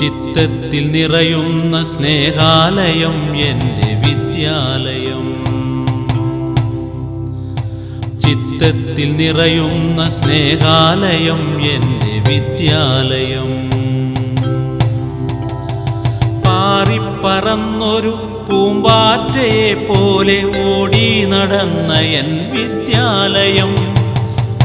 ചിത്തത്തിൽ നിറയുന്ന സ്നേഹാലയം എൻ്റെ വിദ്യാലയം. ചിത്തത്തിൽ നിറയുന്ന സ്നേഹാലയം എൻ്റെ വിദ്യാലയം. പാറിപ്പറന്നൊരു പൂമ്പാറ്റയെ പോലെ ഓടി നടന്ന എൻ വിദ്യാലയം.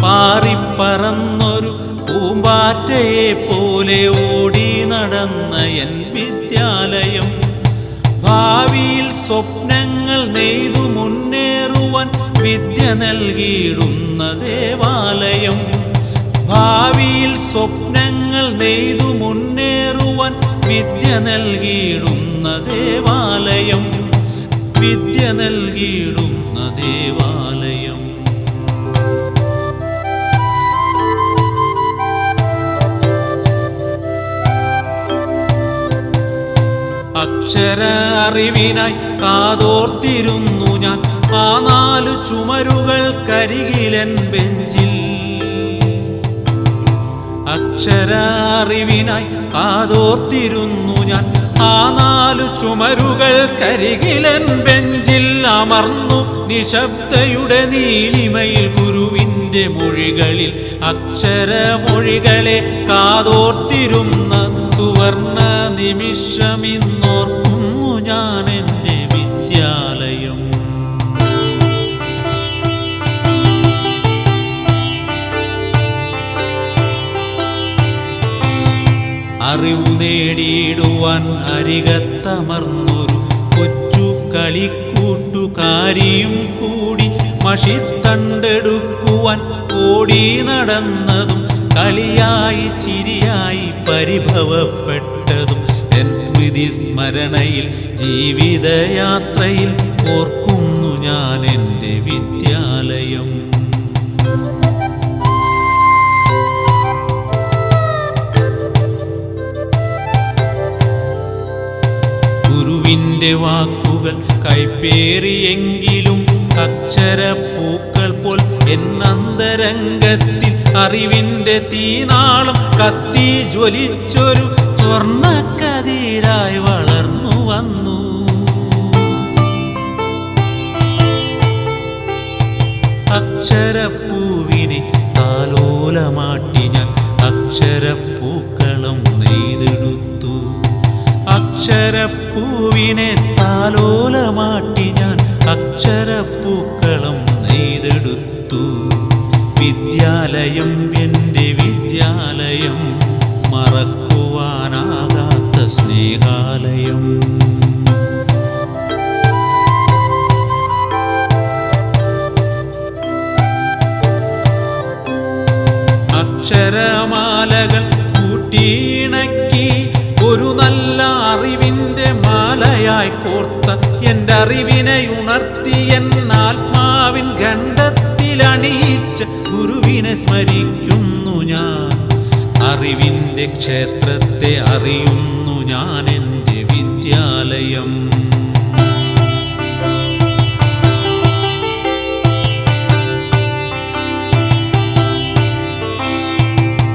പാറിപ്പറന്നൊരു പൂമ്പാറ്റയെ പോലെ ഓടി നടന്ന എൻ വിദ്യാലയം. ഭാവിയിൽ സ്വപ്നങ്ങൾ നെയ്തു മുന്നേറുവാൻ വിദ്യ നൽകിയിടുന്ന ദേവാലയം. ഭാവിയിൽ സ്വപ്നങ്ങൾ നെയ്തു മുന്നേറുവാൻ വിദ്യ നൽകിയിടുന്ന ദേവാലയം. വിദ്യ നൽകിയിടുന്ന ദേവാലയം. അക്ഷര അറിവിനായി കാതോർത്തിരുന്നു ഞാൻ ആ 4 ചുമരുകൾക്കരികിലൻ ബെഞ്ചിൽ. അക്ഷര അറിവിനായി കാതോർത്തിരുന്നു ഞാൻ ആ 4 ചുമരുകൾക്കരികിലൻ ബെഞ്ചിൽ. അമർന്നു നിശബ്ദയുടെ നീലിമയിൽ ഗുരുവിൻ്റെ മൊഴികളിൽ അക്ഷരമൊഴികളെ കാതോർത്തിരുന്ന സുവർണ നിമിഷമിന്നോർക്കുന്നു ഞാൻ എൻ്റെ വിദ്യാലയം. അറിവു നേടിയിടുവാൻ അരികത്തമർന്നൊരു കൊച്ചു കളിക്കൂട്ടുകാരിയും കൂടി മഷിത്തണ്ടെടുക്കുവാൻ ഓടി നടന്നതും കളിയായി ചിരിയായി പരിഭവപ്പെട്ടതും എൻ സ്മൃതി സ്മരണയിൽ ജീവിതയാത്രയിൽ ഓർക്കുന്നു ഞാൻ എൻ്റെ വിദ്യാലയം. ഗുരുവിൻ്റെ വാക്കുകൾ കൈപ്പേറിയെങ്കിലും അക്ഷരപ്പൂക്കൾ പോൽ എന്നന്തരംഗത്തിൽ അറിവിൻ്റെ തീനാളം കത്തി ജ്വലിച്ചൊരു സ്വർണ്ണക്കതിരായി വളർന്നു വന്നു. അക്ഷരപ്പൂവിനെ താലോലമാട്ടി ഞാൻ അക്ഷരപ്പൂക്കളം നെയ്തെടുത്തു. അക്ഷരപ്പൂവിനെ താലോലമാട്ടി ഞാൻ അക്ഷരപ്പൂക്കളം നെയ്തെടുത്തു. വിദ്യാലയം എൻ്റെ വിദ്യാലയം, മറക്കുവാനാകാത്ത സ്നേഹാലയം. അക്ഷരമാലകൾ കൂട്ടിയിണക്കി ഒരു നല്ല അറിവിൻ്റെ മാലയായി കോർത്ത എൻ്റെ അറിവിനെ ഉണർത്തി എൻ ആത്മാവിൻ ഖണ്ഡത്തിലണിയിച്ച ഗുരുവിനെ സ്മരിക്കുന്നു ഞാൻ. അറിവിൻ്റെ ക്ഷേത്രത്തെ അറിയുന്നു ഞാൻ എൻ്റെ വിദ്യാലയം.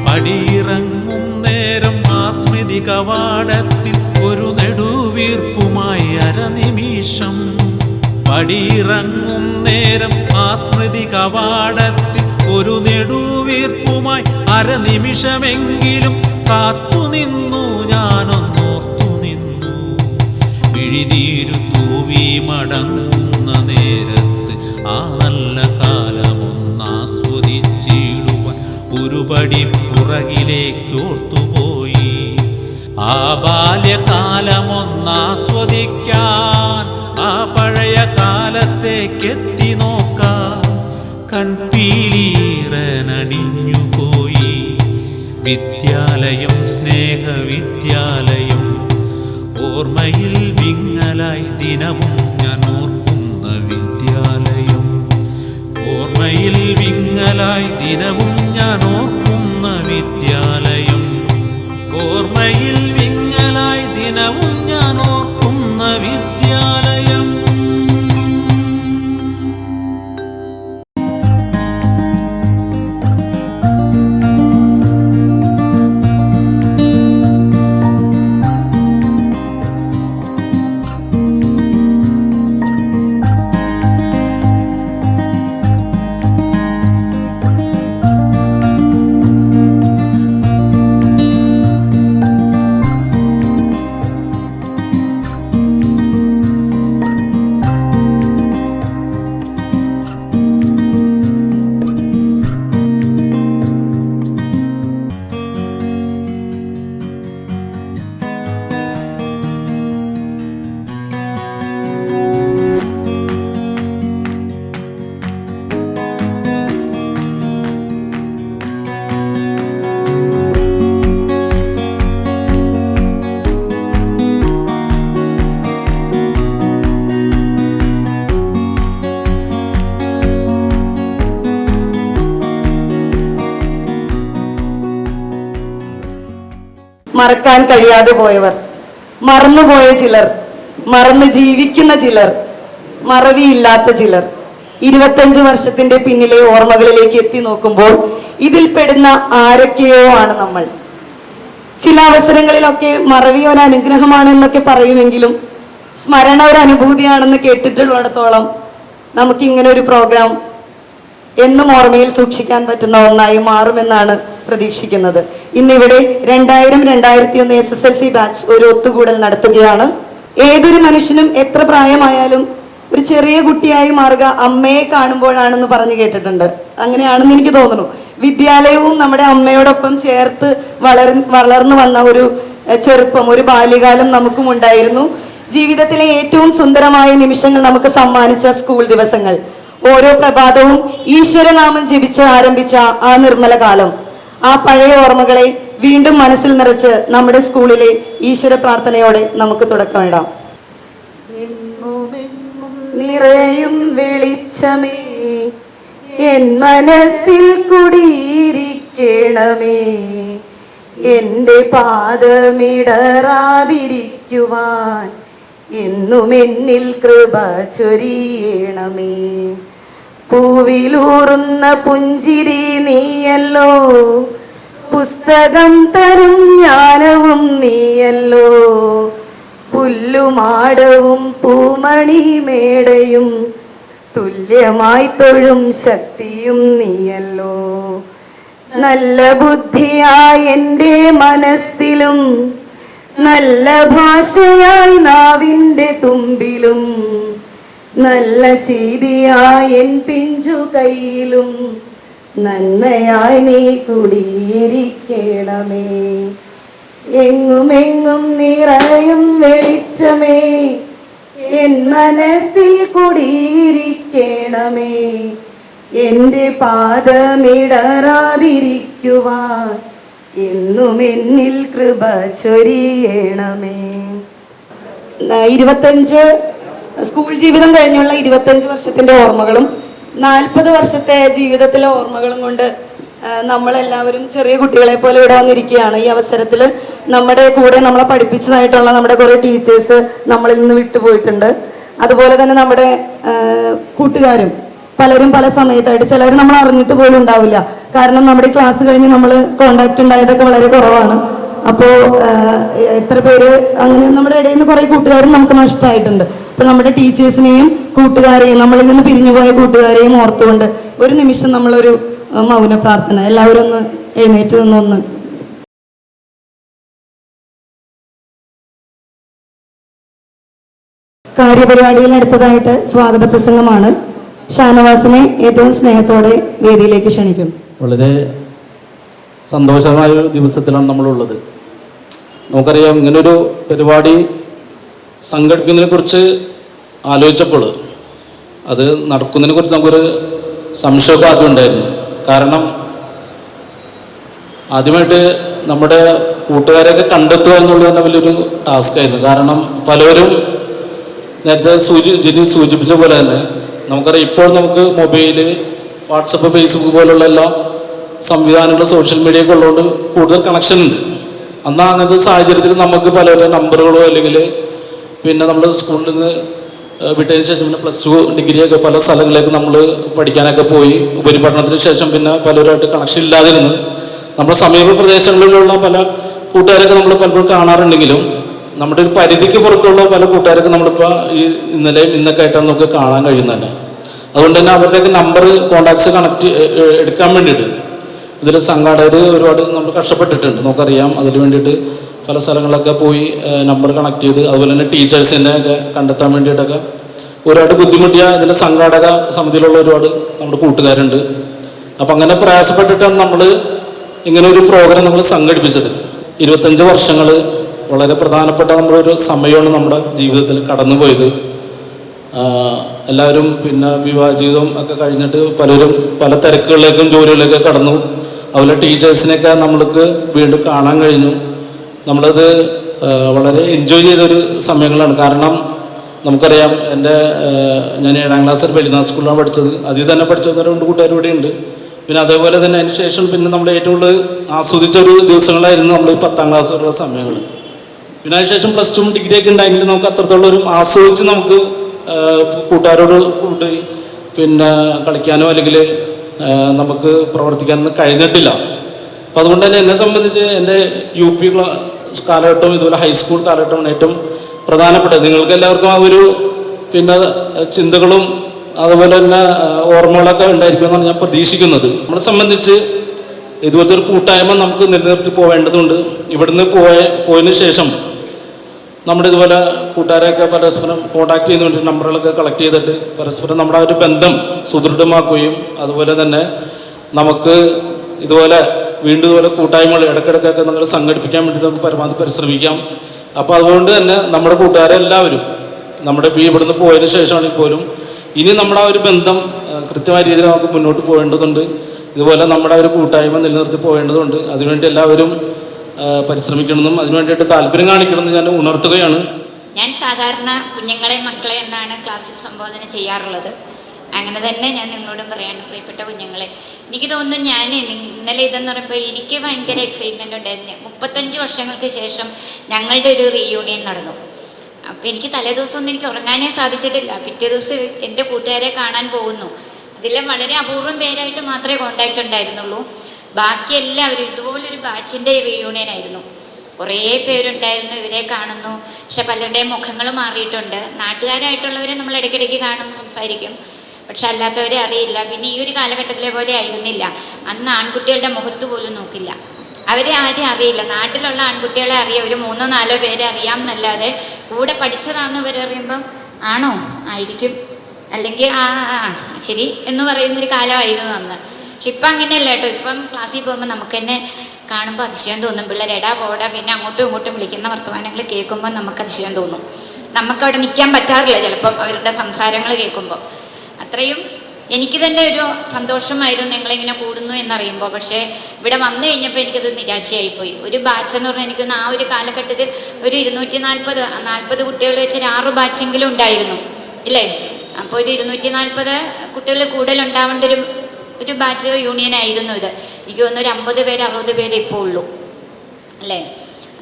പടിയിറങ്ങും നേരം ആ സ്മൃതി കവാടത്തിൽ ഒരു നെടുവീർപ്പുമായി അരനിമിഷം. പടിയിറങ്ങും നേരം ആ സ്മൃതി കവാടത്തിൽ ഒരു നെടുവീർപ്പുമായി അരനിമിഷമെങ്കിലും കാത്തുനിന്നു ഞാനൊന്നോർത്തു നിന്നു. വിഴിനീരു തൂവി മടങ്ങുന്ന നേരത്ത് ആ നല്ല കാലമൊന്നാസ്വദിച്ചിടുവാൻ ഒരുപടി പുറകിലേക്കോർത്തുപോയി. ആ ബാല്യകാലമൊന്നാസ്വദിക്കാൻ ആ പഴയ കാലത്തേക്കെത്തി നോക്കാൻ കൺപീലീറനണിഞ്ഞുപോയി. വിദ്യാലയം സ്നേഹവിദ്യാലയം, ഓർമ്മയിൽ വിങ്ങലായി ദിനവും ഞാൻ ഓർക്കുന്ന വിദ്യാലയം. ഓർമ്മയിൽ വിങ്ങലായി ദിനവും ഞാൻ ഓർക്കുന്ന വിദ്യാലയം. ഓർമ്മയിൽ വിങ്ങലായി ദിനവും ഞാൻ ഓർക്കുന്ന വിദ്യാലയം. മറക്കാൻ കഴിയാതെ പോയവർ, മറന്നുപോയ ചിലർ, മറന്ന് ജീവിക്കുന്ന ചിലർ, മറവിയില്ലാത്ത ചിലർ. 25 വർഷത്തിന്റെ പിന്നിലെ ഓർമ്മകളിലേക്ക് എത്തി നോക്കുമ്പോൾ ഇതിൽപ്പെടുന്ന ആരൊക്കെയോ ആണ് നമ്മൾ. ചില അവസരങ്ങളിലൊക്കെ മറവി ഒരു അനുഗ്രഹമാണ് എന്നൊക്കെ പറയുമെങ്കിലും സ്മരണ ഒരു അനുഭൂതിയാണെന്ന് കേട്ടിട്ടുള്ളിടത്തോളം നമുക്കിങ്ങനെ ഒരു പ്രോഗ്രാം എന്നും ഓർമ്മയിൽ സൂക്ഷിക്കാൻ പറ്റുന്ന ഒന്നായി മാറുമെന്നാണ് പ്രതീക്ഷിക്കുന്നത്. ഇന്നിവിടെ 2000-2001 SSLC ബാച്ച് ഒരു ഒത്തുകൂടൽ നടത്തുകയാണ്. ഏതൊരു മനുഷ്യനും എത്ര പ്രായമായാലും ഒരു ചെറിയ കുട്ടിയായി മാറുക അമ്മയെ കാണുമ്പോഴാണെന്ന് പറഞ്ഞു കേട്ടിട്ടുണ്ട്. അങ്ങനെയാണെന്ന് എനിക്ക് തോന്നുന്നു. വിദ്യാലയവും നമ്മുടെ അമ്മയോടൊപ്പം ചേർത്ത് വളർന്നു വന്ന ഒരു ചെറുപ്പം, ഒരു ബാല്യകാലം നമുക്കും ഉണ്ടായിരുന്നു. ജീവിതത്തിലെ ഏറ്റവും സുന്ദരമായ നിമിഷങ്ങൾ നമുക്ക് സമ്മാനിച്ച സ്കൂൾ ദിവസങ്ങൾ, ഓരോ പ്രഭാതവും ഈശ്വരനാമം ജപിച്ച് ആരംഭിച്ച ആ നിർമ്മല കാലം, ആ പഴയ ഓർമ്മകളെ വീണ്ടും മനസ്സിൽ നിറച്ച് നമ്മുടെ സ്കൂളിലെ ഈശ്വര പ്രാർത്ഥനയോടെ നമുക്ക് തുടക്കമിടാം. നിറയും വെളിച്ചമേ എൻ മനസ്സിൽ കുടിയിരിക്കണമേ, എൻ്റെ പാദമിടറാതിരിക്കുവാൻ എന്നും എന്നിൽ കൃപ ചൊരിയണമേ. പൂവിലൂറുന്ന പുഞ്ചിരി നീയല്ലോ, പുസ്തകം തരും ജ്ഞാനവും നീയല്ലോ, പുല്ലുമാടവും പൂമണിമേടയും തുല്യമായി തൊഴും ശക്തിയും നീയല്ലോ. നല്ല ബുദ്ധിയായി എൻ്റെ മനസ്സിലും, നല്ല ഭാഷയായി നാവിൻ്റെ തുമ്പിലും, നല്ല ചെയ്തിയായി എൻ പിഞ്ചു കയ്യിലും, നന്മയായി നീ കുടിയിരിക്കണമേ. എങ്ങുമെങ്ങും നിറയും വെളിച്ചമേ എൻ മനസ്സിൽ കുടിയിരിക്കണമേ, എൻ്റെ പാദമിടറാതിരിക്കുവാൻ എന്നും എന്നിൽ കൃപ ചൊരിയണമേ. 25 സ്കൂൾ ജീവിതം കഴിഞ്ഞുള്ള 25 വർഷത്തിന്റെ ഓർമ്മകളും 40 വർഷത്തെ ജീവിതത്തിലെ ഓർമ്മകളും കൊണ്ട് നമ്മളെല്ലാവരും ചെറിയ കുട്ടികളെ പോലെ ഇവിടെ വന്നിരിക്കുകയാണ്. ഈ അവസരത്തിൽ നമ്മുടെ കൂടെ നമ്മളെ പഠിപ്പിച്ചതായിട്ടുള്ള നമ്മുടെ കുറേ ടീച്ചേഴ്സ് നമ്മളിൽ നിന്ന് വിട്ടുപോയിട്ടുണ്ട്. അതുപോലെ തന്നെ നമ്മുടെ കൂട്ടുകാരും പലരും പല സമയത്തായിട്ട്, ചിലർ നമ്മൾ അറിഞ്ഞിട്ട് പോലും ഉണ്ടാവില്ല. കാരണം നമ്മുടെ ക്ലാസ് കഴിഞ്ഞ് നമ്മൾ കോണ്ടാക്ട് ഉണ്ടായതൊക്കെ വളരെ കുറവാണ്. അപ്പോൾ എത്ര പേര് അങ്ങനെ നമ്മുടെ ഇടയിൽ നിന്ന് കുറേ കൂട്ടുകാരും നമുക്ക് നഷ്ടമായിട്ടുണ്ട്. അപ്പോൾ നമ്മുടെ ടീച്ചേഴ്സിനെയും കൂട്ടുകാരെയും, നമ്മളിൽ നിന്ന് പിരിഞ്ഞുപോയ കൂട്ടുകാരെയും ഓർത്തുകൊണ്ട് ഒരു നിമിഷം നമ്മളൊരു മൗന പ്രാർത്ഥന, എല്ലാവരും ഒന്ന് എഴുന്നേറ്റ് നിന്നൊന്ന്. കാര്യപരിപാടിയിൽ അടുത്തതായിട്ട് സ്വാഗത പ്രസംഗമാണ്. ഷാനവാസിനെ ഏറ്റവും സ്നേഹത്തോടെ വേദിയിലേക്ക് ക്ഷണിക്കും. വളരെ സന്തോഷമായ ഒരു ദിവസത്തിലാണ് നമ്മളുള്ളത്. നമുക്കറിയാം, ഇങ്ങനൊരു പരിപാടി സംഘടിപ്പിക്കുന്നതിനെ കുറിച്ച് ആലോചിച്ചപ്പോൾ അത് നടക്കുന്നതിനെ കുറിച്ച് നമുക്കൊരു സംശയമൊക്കെ ആദ്യം ഉണ്ടായിരുന്നു. കാരണം ആദ്യമായിട്ട് നമ്മുടെ കൂട്ടുകാരെയൊക്കെ കണ്ടെത്തുക എന്നുള്ളത് തന്നെ വലിയൊരു ടാസ്ക്കായിരുന്നു. കാരണം പലരും നേരത്തെ ജിനി സൂചിപ്പിച്ച പോലെ തന്നെ നമുക്കറിയാം, ഇപ്പോൾ നമുക്ക് മൊബൈല്, വാട്സപ്പ്, ഫേസ്ബുക്ക് പോലുള്ള എല്ലാ സംവിധാനങ്ങളും സോഷ്യൽ മീഡിയ ഒക്കെ ഉള്ളതുകൊണ്ട് കൂടുതൽ കണക്ഷൻ ഉണ്ട്. എന്നാൽ അങ്ങനത്തെ സാഹചര്യത്തിൽ നമുക്ക് പലരുടെ നമ്പറുകളോ അല്ലെങ്കിൽ പിന്നെ നമ്മൾ സ്കൂളിൽ നിന്ന് വിട്ടതിന് ശേഷം പിന്നെ +2 ഡിഗ്രിയൊക്കെ പല സ്ഥലങ്ങളിലേക്ക് നമ്മൾ പഠിക്കാനൊക്കെ പോയി. ഉപരിപഠനത്തിന് ശേഷം പിന്നെ പലരുമായിട്ട് കണക്ഷൻ ഇല്ലാതിരുന്ന് നമ്മുടെ സമീപ പ്രദേശങ്ങളിലുള്ള പല കൂട്ടുകാരൊക്കെ നമ്മൾ പലപ്പോഴും കാണാറുണ്ടെങ്കിലും നമ്മുടെ ഒരു പരിധിക്ക് പുറത്തുള്ള പല കൂട്ടുകാരൊക്കെ നമ്മളിപ്പോൾ ഈ ഇന്നലെയും ഇന്നൊക്കെ ആയിട്ടാണ് നമുക്ക് കാണാൻ കഴിയുന്നത്. അതുകൊണ്ട് തന്നെ അവരുടെയൊക്കെ നമ്പർ, കോണ്ടാക്ട്സ് എടുക്കാൻ വേണ്ടിയിട്ട് ഇതിൽ സംഘാടകർ ഒരുപാട് നമ്മൾ കഷ്ടപ്പെട്ടിട്ടുണ്ട്, നമുക്കറിയാം. അതിന് വേണ്ടിയിട്ട് പല സ്ഥലങ്ങളിലൊക്കെ പോയി നമ്പർ കണക്ട് ചെയ്ത്, അതുപോലെ തന്നെ ടീച്ചേഴ്സിനെ ഒക്കെ കണ്ടെത്താൻ വേണ്ടിയിട്ടൊക്കെ ഒരുപാട് ബുദ്ധിമുട്ടിയ ഇതിൻ്റെ സംഘാടക സമിതിയിലുള്ള ഒരുപാട് നമ്മുടെ കൂട്ടുകാരുണ്ട്. അപ്പം അങ്ങനെ പ്രയാസപ്പെട്ടിട്ടാണ് നമ്മൾ ഇങ്ങനെ ഒരു പ്രോഗ്രാം നമ്മൾ സംഘടിപ്പിച്ചത്. 25 വർഷങ്ങൾ വളരെ പ്രധാനപ്പെട്ട നമ്മളൊരു സമയമാണ് നമ്മുടെ ജീവിതത്തിൽ കടന്നുപോയത്. എല്ലാവരും പിന്നെ വിവാഹ ജീവിതം ഒക്കെ കഴിഞ്ഞിട്ട് പലരും പല തിരക്കുകളിലേക്കും ജോലികളിലേക്കും കടന്നു. അതുപോലെ ടീച്ചേഴ്സിനെയൊക്കെ നമ്മൾക്ക് വീണ്ടും കാണാൻ കഴിഞ്ഞു. നമ്മളത് വളരെ എൻജോയ് ചെയ്തൊരു സമയങ്ങളാണ്. കാരണം നമുക്കറിയാം, ഞാൻ 7ാം ക്ലാസ്സിൽ വെളിനാഥ് സ്കൂളിലാണ് പഠിച്ചത്. അതിൽ തന്നെ പഠിച്ച 1-2 കൂട്ടുകാർ ഇവിടെ ഉണ്ട്. പിന്നെ അതേപോലെ തന്നെ അതിന് ശേഷം പിന്നെ നമ്മൾ ഏറ്റവും കൂടുതൽ ആസ്വദിച്ച ഒരു ദിവസങ്ങളായിരുന്നു നമ്മൾ 10ാം ക്ലാസ് വരെയുള്ള സമയങ്ങൾ. പിന്നെ അതിനുശേഷം പ്ലസ് 2 ഡിഗ്രി ഒക്കെ ഉണ്ടായെങ്കിൽ നമുക്ക് അത്രത്തോളം ഒരു ആസ്വദിച്ച് നമുക്ക് കൂട്ടുകാരോട് കൂടി പിന്നെ കളിക്കാനോ അല്ലെങ്കിൽ നമുക്ക് പ്രവർത്തിക്കാനൊന്നും കഴിഞ്ഞിട്ടില്ല. അപ്പം അതുകൊണ്ട് തന്നെ എന്നെ സംബന്ധിച്ച് എൻ്റെ UP കാലഘട്ടവും ഇതുപോലെ ഹൈസ്കൂൾ കാലഘട്ടമാണ് ഏറ്റവും പ്രധാനപ്പെട്ടത്. നിങ്ങൾക്ക് എല്ലാവർക്കും ആ ഒരു പിന്നെ ചിന്തകളും അതുപോലെ തന്നെ ഓർമ്മകളൊക്കെ ഉണ്ടായിരിക്കുമെന്നാണ് ഞാൻ പ്രതീക്ഷിക്കുന്നത്. നമ്മളെ സംബന്ധിച്ച് ഇതുപോലത്തെ ഒരു കൂട്ടായ്മ നമുക്ക് നിലനിർത്തി പോവേണ്ടതുണ്ട്. ഇവിടുന്ന് പോയതിന് ശേഷം നമ്മുടെ ഇതുപോലെ കൂട്ടുകാരെയൊക്കെ പരസ്പരം കോൺടാക്ട് ചെയ്യുന്ന നമ്പറുകളൊക്കെ കളക്ട് ചെയ്തിട്ട് പരസ്പരം നമ്മുടെ ഒരു ബന്ധം സുദൃഢമാക്കുകയും അതുപോലെ തന്നെ നമുക്ക് ഇതുപോലെ വീണ്ടും ഇതുപോലെ കൂട്ടായ്മകൾ ഇടയ്ക്കിടയ്ക്കൊക്കെ നമ്മൾ സംഘടിപ്പിക്കാൻ വേണ്ടി നമുക്ക് പരമാവധി പരിശ്രമിക്കാം. അപ്പോൾ അതുകൊണ്ട് തന്നെ നമ്മുടെ കൂട്ടുകാരെല്ലാവരും നമ്മുടെ ഇവിടുന്ന് പോയതിന് ശേഷമാണെങ്കിൽ പോലും ഇനി നമ്മുടെ ആ ഒരു ബന്ധം കൃത്യമായ രീതിയിൽ നമുക്ക് മുന്നോട്ട് പോകേണ്ടതുണ്ട്. ഇതുപോലെ നമ്മുടെ ഒരു കൂട്ടായ്മ നിലനിർത്തി പോകേണ്ടതുണ്ട്. അതിനുവേണ്ടി എല്ലാവരും പരിശ്രമിക്കണമെന്നും അതിനു വേണ്ടിയിട്ട് താല്പര്യം കാണിക്കണമെന്ന് ഞാൻ ഉണർത്തുകയാണ്. ഞാൻ സാധാരണ കുഞ്ഞുങ്ങളെ മക്കളെ എന്നാണ് ക്ലാസ്സിൽ സംബോധന ചെയ്യാറുള്ളത്. അങ്ങനെ തന്നെ ഞാൻ നിങ്ങളോടും പറയാണ്, പ്രിയപ്പെട്ട കുഞ്ഞുങ്ങളെ. എനിക്ക് തോന്നുന്നു ഞാൻ ഇന്നലെ ഇതെന്ന് പറയുമ്പോൾ എനിക്ക് ഭയങ്കര എക്സൈറ്റ്മെൻ്റ് ഉണ്ടായിരുന്നു. 35 വർഷങ്ങൾക്ക് ശേഷം ഞങ്ങളുടെ ഒരു റീയൂണിയൻ നടന്നു. അപ്പോൾ എനിക്ക് തലേദിവസമൊന്നും എനിക്ക് ഉറങ്ങാനേ സാധിച്ചിട്ടില്ല. പിറ്റേ ദിവസം എൻ്റെ കൂട്ടുകാരെ കാണാൻ പോകുന്നു. അതിൽ വളരെ അപൂർവം പേരായിട്ട് മാത്രമേ കോണ്ടാക്റ്റ് ഉണ്ടായിരുന്നുള്ളൂ. ബാക്കി എല്ലാവരും ഇതുപോലൊരു ബാച്ചിൻ്റെ റീയൂണിയൻ ആയിരുന്നു. കുറേ പേരുണ്ടായിരുന്നു. ഇവരെ കാണുന്നു, പക്ഷെ പലരുടെയും മുഖങ്ങൾ മാറിയിട്ടുണ്ട്. നാട്ടുകാരായിട്ടുള്ളവരെ നമ്മൾ ഇടയ്ക്കിടയ്ക്ക് കാണും, സംസാരിക്കും, പക്ഷെ അല്ലാത്തവരെ അറിയില്ല. പിന്നെ ഈ ഒരു കാലഘട്ടത്തിലെ പോലെ ആയിരുന്നില്ല. അന്ന് ആൺകുട്ടികളുടെ മുഖത്ത് പോലും നോക്കില്ല. അവരെ ആരും അറിയില്ല. നാട്ടിലുള്ള ആൺകുട്ടികളെ അറിയാം, ഒരു 3-4 പേരെ അറിയാം എന്നല്ലാതെ കൂടെ പഠിച്ചതാണെന്ന് ഇവരറിയുമ്പം ആണോ, ആയിരിക്കും, അല്ലെങ്കിൽ ശരി എന്ന് പറയുന്നൊരു കാലമായിരുന്നു അന്ന്. പക്ഷെ ഇപ്പം അങ്ങനെയല്ല കേട്ടോ. ഇപ്പം ക്ലാസ്സിൽ പോകുമ്പോൾ നമുക്ക് തന്നെ കാണുമ്പോൾ അതിശയം തോന്നും. പിള്ളേർ എടാ പോടാ പിന്നെ അങ്ങോട്ടും ഇങ്ങോട്ടും വിളിക്കുന്ന വർത്തമാനങ്ങൾ കേൾക്കുമ്പോൾ നമുക്ക് അതിശയം തോന്നും. നമുക്കവിടെ നിൽക്കാൻ പറ്റാറില്ല ചിലപ്പം അവരുടെ സംസാരങ്ങൾ കേൾക്കുമ്പോൾ. അത്രയും എനിക്ക് തന്നെ ഒരു സന്തോഷമായിരുന്നു നിങ്ങളിങ്ങനെ കൂടുന്നു എന്നറിയുമ്പോൾ. പക്ഷേ ഇവിടെ വന്നു കഴിഞ്ഞപ്പോൾ എനിക്കത് നിരാശയായിപ്പോയി. ഒരു ബാച്ച് എന്ന് പറഞ്ഞാൽ എനിക്കൊന്ന് ആ ഒരു കാലഘട്ടത്തിൽ ഒരു 240 കുട്ടികൾ വെച്ച് 6 ബാച്ചെങ്കിലും ഉണ്ടായിരുന്നു ഇല്ലേ. അപ്പോൾ ഒരു 240 കുട്ടികളിൽ കൂടുതൽ ഉണ്ടാവേണ്ട ഒരു ബാച്ച് യൂണിയൻ ആയിരുന്നു ഇത്. എനിക്ക് തോന്നുന്നു ഒരു 50 പേര് 60 പേര് ഇപ്പോൾ ഉള്ളൂ അല്ലേ.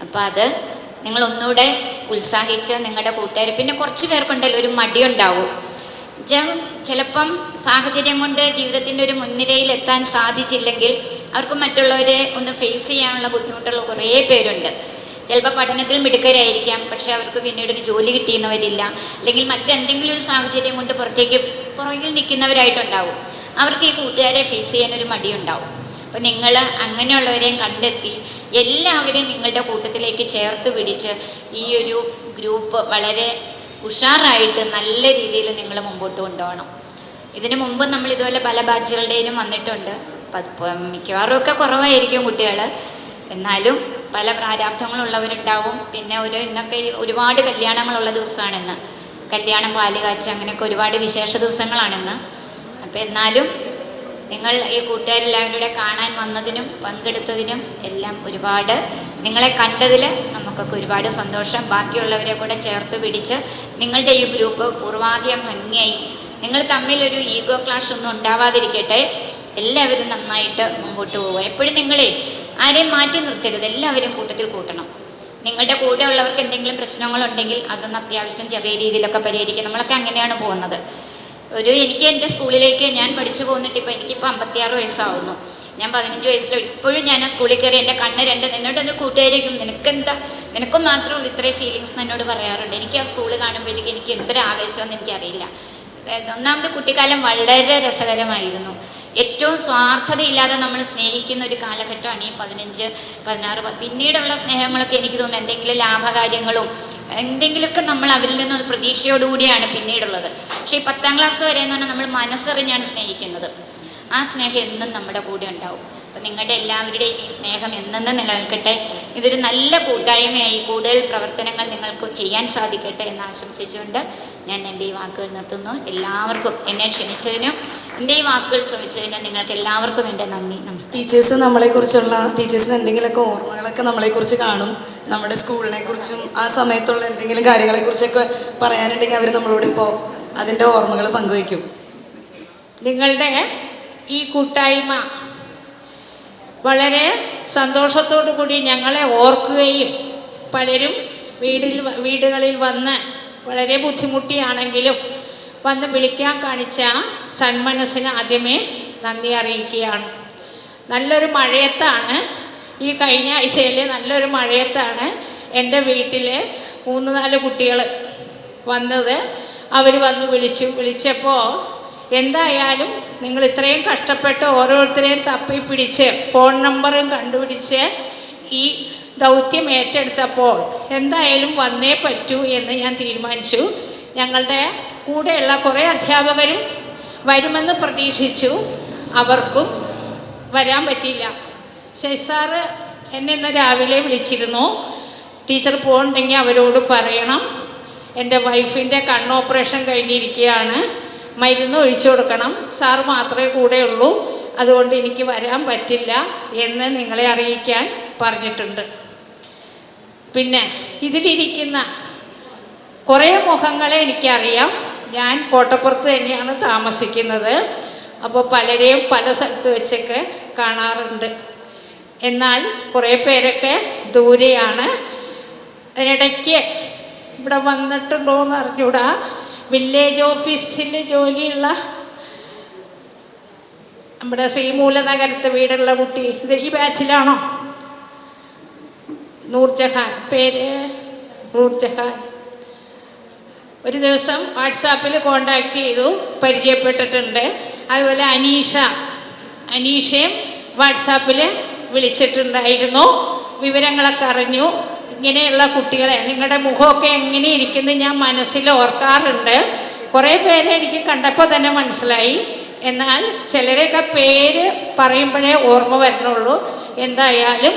അപ്പോൾ അത് നിങ്ങളൊന്നുകൂടെ ഉത്സാഹിച്ച് നിങ്ങളുടെ കൂട്ടുകാർ, പിന്നെ കുറച്ച് പേർക്കുണ്ടല്ലോ ഒരു മടിയുണ്ടാവും. ചിലപ്പം സാഹചര്യം കൊണ്ട് ജീവിതത്തിൻ്റെ ഒരു മുൻനിരയിൽ എത്താൻ സാധിച്ചില്ലെങ്കിൽ അവർക്ക് മറ്റുള്ളവരെ ഒന്ന് ഫേസ് ചെയ്യാനുള്ള ബുദ്ധിമുട്ടുള്ള കുറേ പേരുണ്ട്. ചിലപ്പോൾ പഠനത്തിൽ മിടുക്കരായിരിക്കാം, പക്ഷെ അവർക്ക് പിന്നീട് ഒരു ജോലി കിട്ടിയെന്നവരില്ല, അല്ലെങ്കിൽ മറ്റെന്തെങ്കിലും ഒരു സാഹചര്യം കൊണ്ട് പുറകിൽ നിൽക്കുന്നവരായിട്ടുണ്ടാവും. അവർക്ക് ഈ കൂട്ടുകാരെ ഫേസ് ചെയ്യാനൊരു മടിയുണ്ടാവും. അപ്പോൾ നിങ്ങൾ അങ്ങനെയുള്ളവരെയും കണ്ടെത്തി എല്ലാവരെയും നിങ്ങളുടെ കൂട്ടത്തിലേക്ക് ചേർത്ത് പിടിച്ച് ഈ ഒരു ഗ്രൂപ്പ് വളരെ ഉഷാറായിട്ട് നല്ല രീതിയിൽ നിങ്ങൾ മുമ്പോട്ട് കൊണ്ടുപോകണം. ഇതിനു മുമ്പ് നമ്മൾ ഇതുപോലെ പല ബാച്ചുകളുടെയും വന്നിട്ടുണ്ട്. മിക്കവാറും ഒക്കെ കുറവായിരിക്കും കുട്ടികൾ, എന്നാലും പല പ്രാരാബ്ധങ്ങളുള്ളവരുണ്ടാവും. പിന്നെ ഇന്നൊക്കെ ഒരുപാട് കല്യാണങ്ങളുള്ള ദിവസമാണിന്ന്. കല്യാണം, പാലുകാച്ച്, അങ്ങനെയൊക്കെ ഒരുപാട് വിശേഷ ദിവസങ്ങളാണിന്ന്. അപ്പോൾ എന്നാലും നിങ്ങൾ ഈ കൂട്ടുകാരെല്ലാവരും കൂടെ കാണാൻ വന്നതിനും പങ്കെടുത്തതിനും എല്ലാം ഒരുപാട്, നിങ്ങളെ കണ്ടതിൽ നമുക്കൊക്കെ ഒരുപാട് സന്തോഷം. ബാക്കിയുള്ളവരെ കൂടെ ചേർത്ത് പിടിച്ച് നിങ്ങളുടെ ഈ ഗ്രൂപ്പ് പൂർവാധികം ഭംഗിയായി, നിങ്ങൾ തമ്മിലൊരു ഈഗോ ക്ലാഷ് ഒന്നും ഉണ്ടാവാതിരിക്കട്ടെ. എല്ലാവരും നന്നായിട്ട് മുമ്പോട്ട് പോവുക. എപ്പോഴും നിങ്ങളെ ആരെയും മാറ്റി നിർത്തരുത്, എല്ലാവരും കൂട്ടത്തിൽ കൂട്ടണം. നിങ്ങളുടെ കൂടെ ഉള്ളവർക്ക് എന്തെങ്കിലും പ്രശ്നങ്ങളുണ്ടെങ്കിൽ അതൊന്ന് അത്യാവശ്യം ചെറിയ രീതിയിലൊക്കെ പരിഹരിക്കും. നമ്മളൊക്കെ അങ്ങനെയാണ് പോകുന്നത്. എനിക്ക് എൻ്റെ സ്കൂളിലേക്ക് ഞാൻ പഠിച്ചു പോന്നിട്ട് എനിക്കിപ്പോൾ 56 വയസ്സാവുന്നു. ഞാൻ 15 വയസ്സിൽ ഇപ്പോഴും ഞാൻ ആ സ്കൂളിൽ കയറി എൻ്റെ കണ്ണ് എന്നോട് എൻ്റെ കൂട്ടുകാരേക്കും നിനക്കും മാത്രമുള്ളൂ ഇത്രയും ഫീലിങ്സ് എന്നോട് പറയാറുണ്ട്. എനിക്ക് ആ സ്കൂൾ കാണുമ്പോഴത്തേക്ക് എനിക്ക് എന്തൊരു ആവേശമെന്ന് എനിക്കറിയില്ല. ഒന്നാമത് കുട്ടിക്കാലം വളരെ രസകരമായിരുന്നു. ഏറ്റവും സ്വാർത്ഥതയില്ലാതെ നമ്മൾ സ്നേഹിക്കുന്ന ഒരു കാലഘട്ടമാണ് ഈ 15, 16. പിന്നീടുള്ള സ്നേഹങ്ങളൊക്കെ എനിക്ക് തോന്നുന്നു എന്തെങ്കിലും ലാഭകാര്യങ്ങളും എന്തെങ്കിലുമൊക്കെ നമ്മൾ അവരിൽ നിന്നൊരു പ്രതീക്ഷയോടുകൂടിയാണ് പിന്നീടുള്ളത്. പക്ഷേ ഈ 10ാം ക്ലാസ് വരെ എന്ന് പറഞ്ഞാൽ നമ്മൾ മനസ്സറിഞ്ഞാണ് സ്നേഹിക്കുന്നത്. ആ സ്നേഹം എന്നും നമ്മുടെ കൂടെ ഉണ്ടാവും. അപ്പം നിങ്ങളുടെ എല്ലാവരുടെയും ഈ സ്നേഹം എന്നെന്നും നിലനിൽക്കട്ടെ. ഇതൊരു നല്ല കൂട്ടായ്മയായി കൂടുതൽ പ്രവർത്തനങ്ങൾ നിങ്ങൾക്ക് ചെയ്യാൻ സാധിക്കട്ടെ എന്ന് ആശംസിച്ചുകൊണ്ട് ഞാൻ എൻ്റെ ഈ വാക്കുകൾ നിർത്തുന്നു. എല്ലാവർക്കും എന്നെ ക്ഷണിച്ചതിനും എൻ്റെ ഈ വാക്കുകൾ ശ്രമിച്ചതിനും നിങ്ങൾക്ക് എല്ലാവർക്കും എൻ്റെ നന്ദി, നമസ്കാരം. ടീച്ചേഴ്സിന് എന്തെങ്കിലുമൊക്കെ ഓർമ്മകളൊക്കെ നമ്മളെക്കുറിച്ച് കാണും, നമ്മുടെ സ്കൂളിനെ കുറിച്ചും ആ സമയത്തുള്ള എന്തെങ്കിലും കാര്യങ്ങളെക്കുറിച്ചൊക്കെ പറയാനുണ്ടെങ്കിൽ അവർ നമ്മളോടിപ്പോൾ അതിൻ്റെ ഓർമ്മകൾ പങ്കുവയ്ക്കും. നിങ്ങളുടെ ഈ കൂട്ടായ്മ വളരെ സന്തോഷത്തോടു കൂടി ഞങ്ങളെ ഓർക്കുകയും പലരും വീടുകളിൽ വന്ന് വളരെ ബുദ്ധിമുട്ടിയാണെങ്കിലും വന്ന് വിളിക്കാൻ കാണിച്ച സന്മനസ്സിന് ആദ്യമേ നന്ദി അറിയിക്കുകയാണ്. നല്ലൊരു മഴയത്താണ്, ഈ കഴിഞ്ഞ ആഴ്ചയിൽ നല്ലൊരു മഴയത്താണ് എൻ്റെ വീട്ടിൽ 3-4 കുട്ടികൾ വന്നത്. അവർ വന്ന് വിളിച്ചപ്പോൾ എന്തായാലും നിങ്ങൾ ഇത്രയും കഷ്ടപ്പെട്ട് ഓരോരുത്തരെയും തപ്പിപ്പിടിച്ച് ഫോൺ നമ്പറും കണ്ടുപിടിച്ച് ഈ ദൗത്യം ഏറ്റെടുത്തപ്പോൾ എന്തായാലും വന്നേ പറ്റൂ എന്ന് ഞാൻ തീരുമാനിച്ചു. ഞങ്ങളുടെ കൂടെയുള്ള കുറേ അധ്യാപകരും വരുമെന്ന് പ്രതീക്ഷിച്ചു. അവർക്കും വരാൻ പറ്റിയില്ല. സാറ് എന്നെ ഇന്ന് രാവിലെ വിളിച്ചിരുന്നു. ടീച്ചർ പോകുന്നുണ്ടെങ്കിൽ അവരോട് പറയണം, എൻ്റെ വൈഫിൻ്റെ കണ്ണ് ഓപ്പറേഷൻ കഴിഞ്ഞിരിക്കുകയാണ്, മരുന്ന് ഒഴിച്ചു കൊടുക്കണം, സാറ് മാത്രമേ കൂടെയുള്ളൂ, അതുകൊണ്ട് എനിക്ക് വരാൻ പറ്റില്ല എന്ന് നിങ്ങളെ അറിയിക്കാൻ പറഞ്ഞിട്ടുണ്ട്. പിന്നെ ഇതിലിരിക്കുന്ന കുറേ മുഖങ്ങളെ എനിക്കറിയാം. ഞാൻ കോട്ടപ്പുറത്ത് തന്നെയാണ് താമസിക്കുന്നത്. അപ്പോൾ പലരെയും പല സ്ഥലത്ത് വെച്ചൊക്കെ കാണാറുണ്ട്. എന്നാൽ കുറേ പേരൊക്കെ ദൂരെയാണ്. അതിനിടയ്ക്ക് ഇവിടെ വന്നിട്ടുണ്ടോ എന്ന് അറിഞ്ഞൂടാ. വില്ലേജ് ഓഫീസിൽ ജോലിയുള്ള നമ്മുടെ ശ്രീമൂലനഗരത്തെ വീടുള്ള കുട്ടി ഇത് ഈ ബാച്ചിലാണോ? നൂർജഹാൻ, പേര് നൂർജഹാൻ. ഒരു ദിവസം വാട്സാപ്പിൽ കോണ്ടാക്ട് ചെയ്തു, പരിചയപ്പെട്ടിട്ടുണ്ട്. അതുപോലെ അനീഷയും വാട്സാപ്പിൽ വിളിച്ചിട്ടുണ്ടായിരുന്നു, വിവരങ്ങളൊക്കെ അറിഞ്ഞു. ഇങ്ങനെയുള്ള കുട്ടികളെ നിങ്ങളുടെ മുഖമൊക്കെ എങ്ങനെ ഇരിക്കുന്നത് ഞാൻ മനസ്സിൽ ഓർക്കാറുണ്ട്. കുറേ പേരെ എനിക്ക് കണ്ടപ്പോൾ തന്നെ മനസ്സിലായി. എന്നാൽ ചിലരെയൊക്കെ പേര് പറയുമ്പോഴേ ഓർമ്മ വരണുള്ളൂ. എന്തായാലും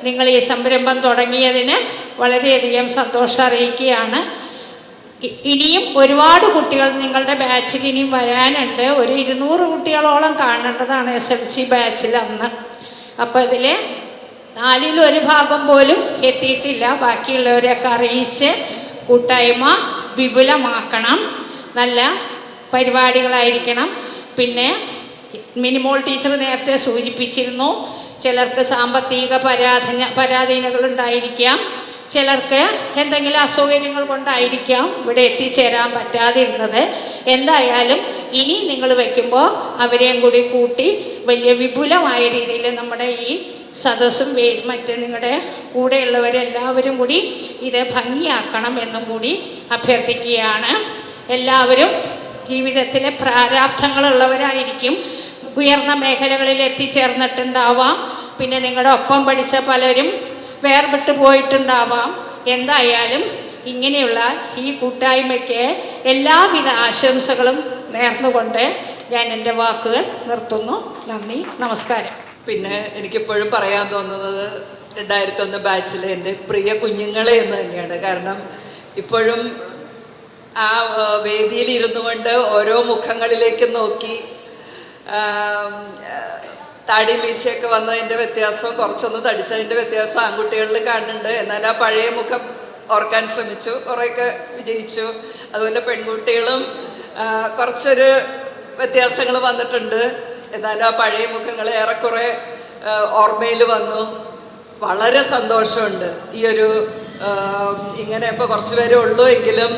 നിങ്ങൾ ഈ സംരംഭം തുടങ്ങിയതിന് വളരെയധികം സന്തോഷം അറിയിക്കുകയാണ്. ഇനിയും ഒരുപാട് കുട്ടികൾ നിങ്ങളുടെ ബാച്ചിൽ ഇനിയും വരാനുണ്ട്. ഒരു 200 കുട്ടികളോളം കാണേണ്ടതാണ് SLC ബാച്ചിൽ അന്ന്. അപ്പോൾ ഇതിൽ 1/4 ഭാഗം പോലും എത്തിയിട്ടില്ല. ബാക്കിയുള്ളവരെയൊക്കെ അറിയിച്ച് കൂട്ടായ്മ വിപുലമാക്കണം. നല്ല പരിപാടികളായിരിക്കണം. പിന്നെ മിനിമോൾ ടീച്ചർ നേരത്തെ സൂചിപ്പിച്ചിരുന്നു, ചിലർക്ക് സാമ്പത്തിക പരാധീനതകളുണ്ടായിരിക്കാം, ചിലർക്ക് എന്തെങ്കിലും അസൗകര്യങ്ങൾ കൊണ്ടായിരിക്കാം ഇവിടെ എത്തിച്ചേരാൻ പറ്റാതിരുന്നത്. എന്തായാലും ഇനി നിങ്ങൾ വയ്ക്കുമ്പോൾ അവരെയും കൂടി കൂട്ടി വലിയ വിപുലമായ രീതിയിൽ നമ്മുടെ ഈ സദസ്സും മറ്റ് നിങ്ങളുടെ കൂടെയുള്ളവരെല്ലാവരും കൂടി ഇത് ഭംഗിയാക്കണം എന്നും കൂടി അഭ്യർത്ഥിക്കുകയാണ്. എല്ലാവരും ജീവിതത്തിലെ പ്രാരാബ്ധങ്ങളുള്ളവരായിരിക്കും. ഉയർന്ന മേഖലകളിൽ എത്തിച്ചേർന്നിട്ടുണ്ടാവാം. പിന്നെ നിങ്ങളുടെ ഒപ്പം പഠിച്ച പലരും വേർപെട്ട് പോയിട്ടുണ്ടാവാം. എന്തായാലും ഇങ്ങനെയുള്ള ഈ കൂട്ടായ്മയ്ക്ക് എല്ലാവിധ ആശംസകളും നേർന്നുകൊണ്ട് ഞാൻ എൻ്റെ വാക്കുകൾ നിർത്തുന്നു. നന്ദി, നമസ്കാരം. പിന്നെ എനിക്കിപ്പോഴും പറയാൻ തോന്നുന്നത് 2001 ബാച്ചിലെ എൻ്റെ പ്രിയ കുഞ്ഞുങ്ങളെ എന്ന് തന്നെയാണ്. കാരണം ഇപ്പോഴും ആ വേദിയിൽ ഇരുന്നു കൊണ്ട് ഓരോ മുഖങ്ങളിലേക്ക് നോക്കി താടി മീശയൊക്കെ വന്നതിൻ്റെ വ്യത്യാസം, കുറച്ചൊന്ന് തടിച്ചതിൻ്റെ വ്യത്യാസം ആൺകുട്ടികളിൽ കാണുന്നുണ്ട്. എന്നാൽ ആ പഴയ മുഖം ഓർക്കാൻ ശ്രമിച്ചു, കുറേയൊക്കെ വിജയിച്ചു. അതുപോലെ പെൺകുട്ടികളും കുറച്ചൊരു വ്യത്യാസങ്ങൾ വന്നിട്ടുണ്ട്. എന്നാൽ ആ പഴയ മുഖങ്ങൾ ഏറെക്കുറെ ഓർമ്മയിൽ വന്നു. വളരെ സന്തോഷമുണ്ട്. ഈ ഒരു ഇങ്ങനെ ഇപ്പോൾ കുറച്ച് പേരേ ഉള്ളൂ എങ്കിലും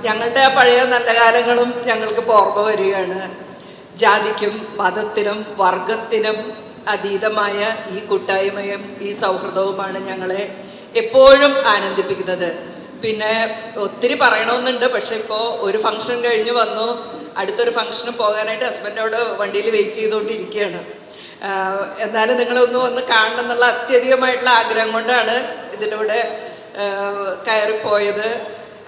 ഞങ്ങളുടെ ആ പഴയ നല്ല കാലങ്ങളും ഞങ്ങൾക്കിപ്പോൾ ഓർമ്മ വരികയാണ്. ജാതിക്കും മതത്തിനും വർഗത്തിനും അതീതമായ ഈ കൂട്ടായ്മയും ഈ സൗഹൃദവുമാണ് ഞങ്ങളെ എപ്പോഴും ആനന്ദിപ്പിക്കുന്നത്. പിന്നെ ഒത്തിരി പറയണമെന്നുണ്ട്, പക്ഷെ ഇപ്പോൾ ഒരു ഫംഗ്ഷൻ കഴിഞ്ഞ് വന്നു, അടുത്തൊരു ഫംഗ്ഷന് പോകാനായിട്ട് ഹസ്ബൻഡോട് വണ്ടിയിൽ വെയിറ്റ് ചെയ്തുകൊണ്ടിരിക്കുകയാണ്. എന്നാലും നിങ്ങളൊന്ന് വന്ന് കാണണം എന്നുള്ള അത്യധികമായിട്ടുള്ള ആഗ്രഹം കൊണ്ടാണ് ഇതിലൂടെ കയറിപ്പോയത്.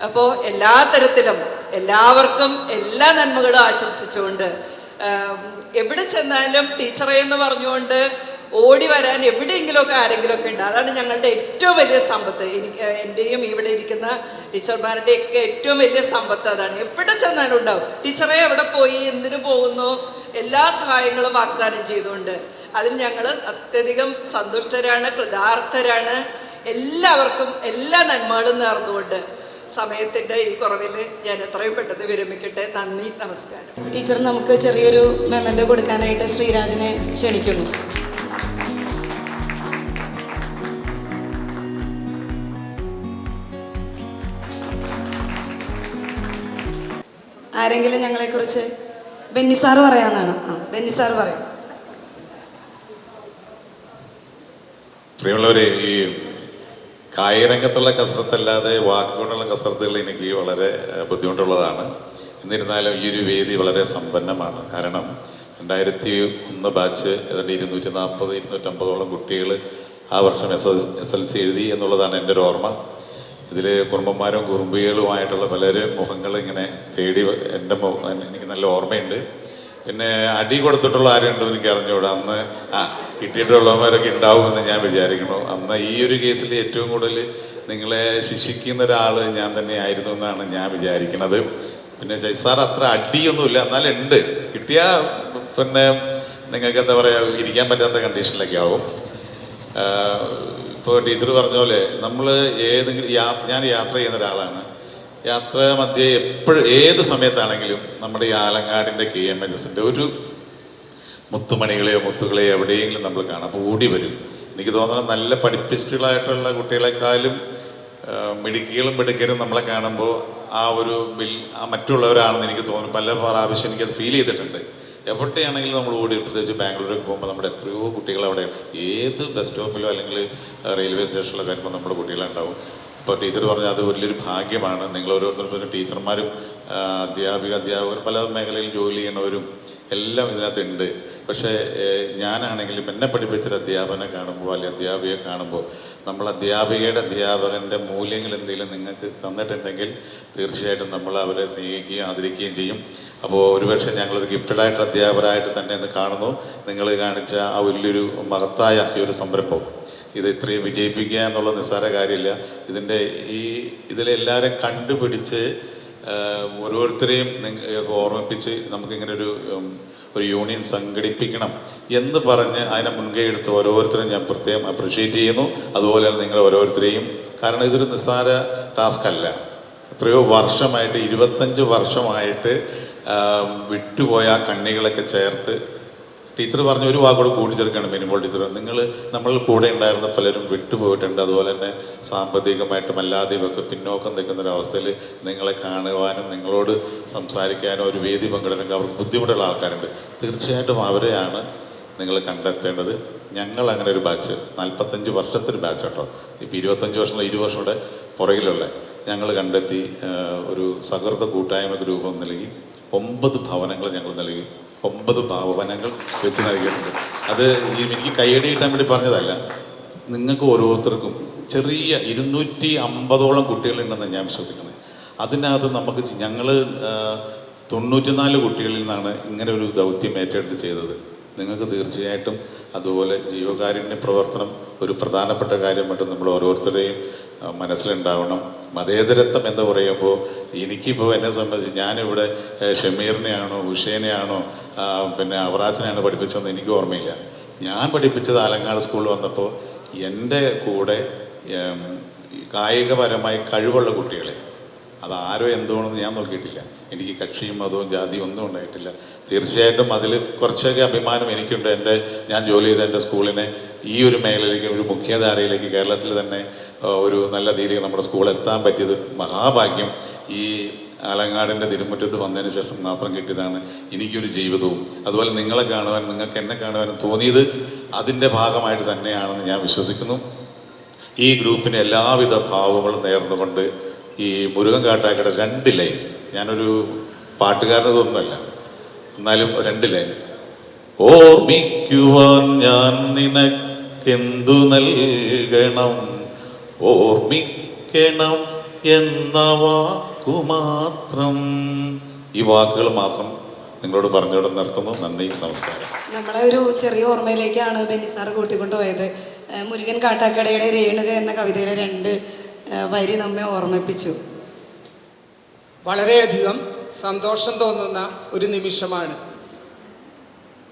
അപ്പോൾ എല്ലാ തരത്തിലും എല്ലാവർക്കും എല്ലാ നന്മകളും ആശംസിച്ചുകൊണ്ട് എവിടെ ചെന്നാലും ടീച്ചറെ എന്ന് പറഞ്ഞുകൊണ്ട് ഓടി വരാൻ എവിടെയെങ്കിലുമൊക്കെ ആരെങ്കിലുമൊക്കെ ഉണ്ട്. അതാണ് ഞങ്ങളുടെ ഏറ്റവും വലിയ സമ്പത്ത്. എൻ്റെയും ഇവിടെ ഇരിക്കുന്ന ടീച്ചർമാരുടെയൊക്കെ ഏറ്റവും വലിയ സമ്പത്ത് അതാണ്. എവിടെ ചെന്നാലും ഉണ്ടാവും. ടീച്ചറെ എവിടെ പോയി, എന്തിനു പോകുന്നു, എല്ലാ സഹായങ്ങളും വാഗ്ദാനം ചെയ്തുകൊണ്ട് അതിൽ ഞങ്ങൾ അത്യധികം സന്തുഷ്ടരാണ്, കൃതാർത്ഥരാണ്. എല്ലാവർക്കും എല്ലാ നന്മകളും നേർന്നുകൊണ്ട് സമയത്തിൻ്റെ ഈ കുറവിൽ ഞാൻ എത്രയും പെട്ടെന്ന് വിരമിക്കട്ടെ. നന്ദി, നമസ്കാരം. ടീച്ചർ, നമുക്ക് ചെറിയൊരു മെമ്മൻ്റോ കൊടുക്കാനായിട്ട് ശ്രീരാജിനെ ക്ഷണിക്കുന്നു. ആരെങ്കിലും ഞങ്ങളെക്കുറിച്ച്? ബെന്നി സാറ് പറയാന്നാണ്. ബെന്നി സാറ് പറയും. പ്രിയമുള്ളവരെ, ഈ കായികരംഗത്തുള്ള കസരത്തല്ലാതെ വാക്കുകൊണ്ടുള്ള കസരത്തുകൾ എനിക്ക് വളരെ ബുദ്ധിമുട്ടുള്ളതാണ്. എന്നിരുന്നാലും ഈ ഒരു വേദി വളരെ സമ്പന്നമാണ്. കാരണം 2001 ബാച്ച് ഏതാണ്ട് 240-250 കുട്ടികൾ ആ വർഷം SSLC എഴുതി എന്നുള്ളതാണ് എൻ്റെ ഒരു ഓർമ്മ. ഇതിൽ കുറുമ്പന്മാരും കുറുമ്പികളുമായിട്ടുള്ള പലരും മുഖങ്ങൾ ഇങ്ങനെ തേടി എനിക്ക് നല്ല ഓർമ്മയുണ്ട്. പിന്നെ അടി കൊടുത്തിട്ടുള്ള ആരുണ്ടോ എനിക്ക് അറിഞ്ഞുകൂടാ. അന്ന് കിട്ടിയിട്ടുള്ളവന്മാരൊക്കെ ഉണ്ടാവുമെന്ന് ഞാൻ വിചാരിക്കുന്നു. അന്ന് ഈ ഒരു കേസിൽ ഏറ്റവും കൂടുതൽ നിങ്ങളെ ശിക്ഷിക്കുന്ന ഒരാൾ ഞാൻ തന്നെ ആയിരുന്നു എന്നാണ് ഞാൻ വിചാരിക്കുന്നത്. പിന്നെ സാർ അത്ര അടിയൊന്നുമില്ല, എന്നാലും ഉണ്ട്. കിട്ടിയാൽ പിന്നെ നിങ്ങൾക്ക് എന്താ പറയുക, ഇരിക്കാൻ പറ്റാത്ത കണ്ടീഷനിലൊക്കെ ആവും. ഇപ്പോൾ ടീച്ചർ പറഞ്ഞ പോലെ നമ്മൾ ഏതെങ്കിലും ഞാൻ യാത്ര ചെയ്യുന്ന ഒരാളാണ്. യാത്ര മധ്യേ എപ്പോഴും ഏത് സമയത്താണെങ്കിലും നമ്മുടെ ഈ ആലങ്ങാടിൻ്റെ KMHSൻ്റെ ഒരു മുത്തുമണികളെയോ മുത്തുകളെയോ എവിടെയെങ്കിലും നമ്മൾ കാണാം. അപ്പോൾ ഓടി വരും. എനിക്ക് തോന്നുന്നത് നല്ല പഠിപ്പിസ്റ്റുകളായിട്ടുള്ള കുട്ടികളെക്കാളും മിടുക്കികളും മിടുക്കരും നമ്മളെ കാണുമ്പോൾ ആ ഒരു മറ്റുള്ളവരാണെന്ന് എനിക്ക് തോന്നുന്നു. പല പ്രാവശ്യം എനിക്കത് ഫീൽ ചെയ്തിട്ടുണ്ട്. എവിടെയാണെങ്കിലും നമ്മൾ ഓടി, പ്രത്യേകിച്ച് ബാംഗ്ലൂരിലേക്ക് പോകുമ്പോൾ നമ്മുടെ എത്രയോ കുട്ടികൾ അവിടെ, ഏത് ബസ് സ്റ്റോപ്പിലോ അല്ലെങ്കിൽ റെയിൽവേ സ്റ്റേഷനിലോ വരുമ്പോൾ നമ്മുടെ കുട്ടികളുണ്ടാവും. ഇപ്പോൾ ടീച്ചർ പറഞ്ഞാൽ അത് വലിയൊരു ഭാഗ്യമാണ്. നിങ്ങൾ ഓരോരുത്തരും ടീച്ചർമാരും അധ്യാപകർ പല മേഖലയിൽ ജോലി ചെയ്യണവരും എല്ലാം ഇതിനകത്തുണ്ട്. പക്ഷേ ഞാനാണെങ്കിലും എന്നെ പഠിപ്പിച്ചൊരു അധ്യാപകനെ കാണുമ്പോൾ അല്ലെങ്കിൽ അധ്യാപികയെ കാണുമ്പോൾ നമ്മൾ അധ്യാപകൻ്റെ മൂല്യങ്ങൾ എന്തെങ്കിലും നിങ്ങൾക്ക് തന്നിട്ടുണ്ടെങ്കിൽ തീർച്ചയായിട്ടും നമ്മൾ അവരെ സ്നേഹിക്കുകയും ആദരിക്കുകയും ചെയ്യും. അപ്പോൾ ഒരുപക്ഷെ ഞങ്ങളൊരു ഗിഫ്റ്റഡായിട്ട് അധ്യാപകരായിട്ട് തന്നെ എന്ന് കാണുന്നു. നിങ്ങൾ കാണിച്ച ആ വലിയൊരു മഹത്തായ ഈ ഒരു സംരംഭം, ഇത് ഇത്രയും വിജയിപ്പിക്കുക എന്നുള്ള നിസ്സാര കാര്യമില്ല. ഇതിലെല്ലാവരും കണ്ടുപിടിച്ച് ഓരോരുത്തരെയും ഓർമ്മിപ്പിച്ച് നമുക്കിങ്ങനെ ഒരു യൂണിയൻ സംഘടിപ്പിക്കണം എന്ന് പറഞ്ഞ് അതിനെ മുൻകൈ എടുത്ത് ഓരോരുത്തരും ഞാൻ പ്രത്യേകം അപ്രിഷ്യേറ്റ് ചെയ്യുന്നു. അതുപോലെ തന്നെ നിങ്ങൾ ഓരോരുത്തരെയും. കാരണം ഇതൊരു നിസ്സാര ടാസ്ക് അല്ല. എത്രയോ വർഷമായിട്ട് 25 വർഷമായിട്ട് വിട്ടുപോയ ആ കണ്ണികളൊക്കെ ചേർത്ത് ടീച്ചർ പറഞ്ഞ ഒരു വാക്കോട് കൂട്ടിച്ചേർക്കുകയാണ് മിനിമോൾ ടീച്ചർ. നമ്മൾ കൂടെ ഉണ്ടായിരുന്ന പലരും വിട്ടുപോയിട്ടുണ്ട്. അതുപോലെ തന്നെ സാമ്പത്തികമായിട്ടും അല്ലാതെയും ഒക്കെ പിന്നോക്കം നിൽക്കുന്നൊരവസ്ഥയിൽ നിങ്ങളെ കാണുവാനും നിങ്ങളോട് സംസാരിക്കാനും ഒരു വേദി പങ്കിടാനൊക്കെ അവർക്ക് ബുദ്ധിമുട്ടുള്ള ആൾക്കാരുണ്ട്. തീർച്ചയായിട്ടും അവരെയാണ് നിങ്ങൾ കണ്ടെത്തേണ്ടത്. ഞങ്ങൾ അങ്ങനെ ഒരു ബാച്ച് 45 വർഷത്തൊരു ബാച്ച് കേട്ടോ. ഇപ്പോൾ 25 വർഷം 20 വർഷം കൂടെ പുറകിലുള്ള ഞങ്ങൾ കണ്ടെത്തി ഒരു സൗഹൃദ കൂട്ടായ്മക്ക് രൂപം നൽകി 9 ഭവനങ്ങൾ ഞങ്ങൾ നൽകി. 9 ഭവനങ്ങൾ വെച്ച് നൽകിയിട്ടുണ്ട്. അത് എനിക്ക് കൈയടി കിട്ടാൻ വേണ്ടി പറഞ്ഞതല്ല. നിങ്ങൾക്ക് ഓരോരുത്തർക്കും ചെറിയ 250ഓളം കുട്ടികളുണ്ടെന്ന് ഞാൻ വിശ്വസിക്കുന്നത്. അതിനകത്ത് ഞങ്ങൾ 94 കുട്ടികളിൽ നിന്നാണ് ഇങ്ങനെ ഒരു ദൗത്യം ഏറ്റെടുത്ത് ചെയ്തത്. നിങ്ങൾക്ക് തീർച്ചയായിട്ടും അതുപോലെ ജീവകാരുണ്യ പ്രവർത്തനം ഒരു പ്രധാനപ്പെട്ട കാര്യമായിട്ട് നമ്മൾ ഓരോരുത്തരുടെയും മനസ്സിലുണ്ടാവണം. മതേതരത്വം എന്ന് പറയുമ്പോൾ എനിക്കിപ്പോൾ എന്നെ സംബന്ധിച്ച് ഞാനിവിടെ ഷമീറിനെയാണോ ഉഷേനെയാണോ പിന്നെ അവറാച്ചനെയാണോ പഠിപ്പിച്ചതെന്ന് എനിക്ക് ഓർമ്മയില്ല. ഞാൻ പഠിപ്പിച്ചത് ആലങ്ങാട് സ്കൂളിൽ വന്നപ്പോൾ എൻ്റെ കൂടെ കായികപരമായി കഴിവുള്ള കുട്ടികളെ, അതാരോ എന്തുകൊണ്ടെന്ന് ഞാൻ നോക്കിയിട്ടില്ല. എനിക്ക് കക്ഷിയും മതവും ജാതിയും ഒന്നും ഉണ്ടായിട്ടില്ല. തീർച്ചയായിട്ടും അതിൽ കുറച്ചൊക്കെ അഭിമാനം എനിക്കുണ്ട്. ഞാൻ ജോലി ചെയ്ത എൻ്റെ സ്കൂളിനെ ഈ ഒരു മേഖലയിലേക്ക്, ഒരു മുഖ്യധാരയിലേക്ക് കേരളത്തിൽ തന്നെ ഒരു നല്ല രീതിയിൽ നമ്മുടെ സ്കൂൾ എത്താൻ പറ്റിയത് മഹാഭാഗ്യം ഈ ആലങ്ങാടിൻ്റെ തിരുമുറ്റത്ത് വന്നതിന് ശേഷം മാത്രം കിട്ടിയതാണ് എനിക്കൊരു ജീവിതവും. അതുപോലെ നിങ്ങളെ കാണുവാനും നിങ്ങൾക്ക് എന്നെ കാണുവാനും തോന്നിയത് അതിൻ്റെ ഭാഗമായിട്ട് തന്നെയാണെന്ന് ഞാൻ വിശ്വസിക്കുന്നു. ഈ ഗ്രൂപ്പിന് എല്ലാവിധ ഭാവങ്ങളും നേർന്നുകൊണ്ട് ഈ മുരുകൻ കാട്ടാക്കട 2 ലൈൻ, ഞാനൊരു പാട്ടുകാരനതൊന്നുമല്ല, എന്നാലും 2 ലൈൻ. ഓർമ്മിക്കുവാൻ ഞാൻ നിനക്കെന്തു നൽകണം, ഓർമ്മിക്കണം എന്ന വാക്കുമാത്രം. ഈ വാക്കുകൾ മാത്രം നിങ്ങളോട് പറഞ്ഞുകൊണ്ട് നിർത്തുന്നു. നന്ദി, നമസ്കാരം. നമ്മളെ ഒരു ചെറിയ ഓർമ്മയിലേക്കാണ് ബെന്നി സാർ കൂട്ടിക്കൊണ്ടുപോയത്. മുരുകൻ കാട്ടാക്കടയുടെ രേണുക എന്ന കവിതയിലെ 2 വരി നമ്മെ ഓർമ്മിപ്പിച്ചു. വളരെയധികം സന്തോഷം തോന്നുന്ന ഒരു നിമിഷമാണ്.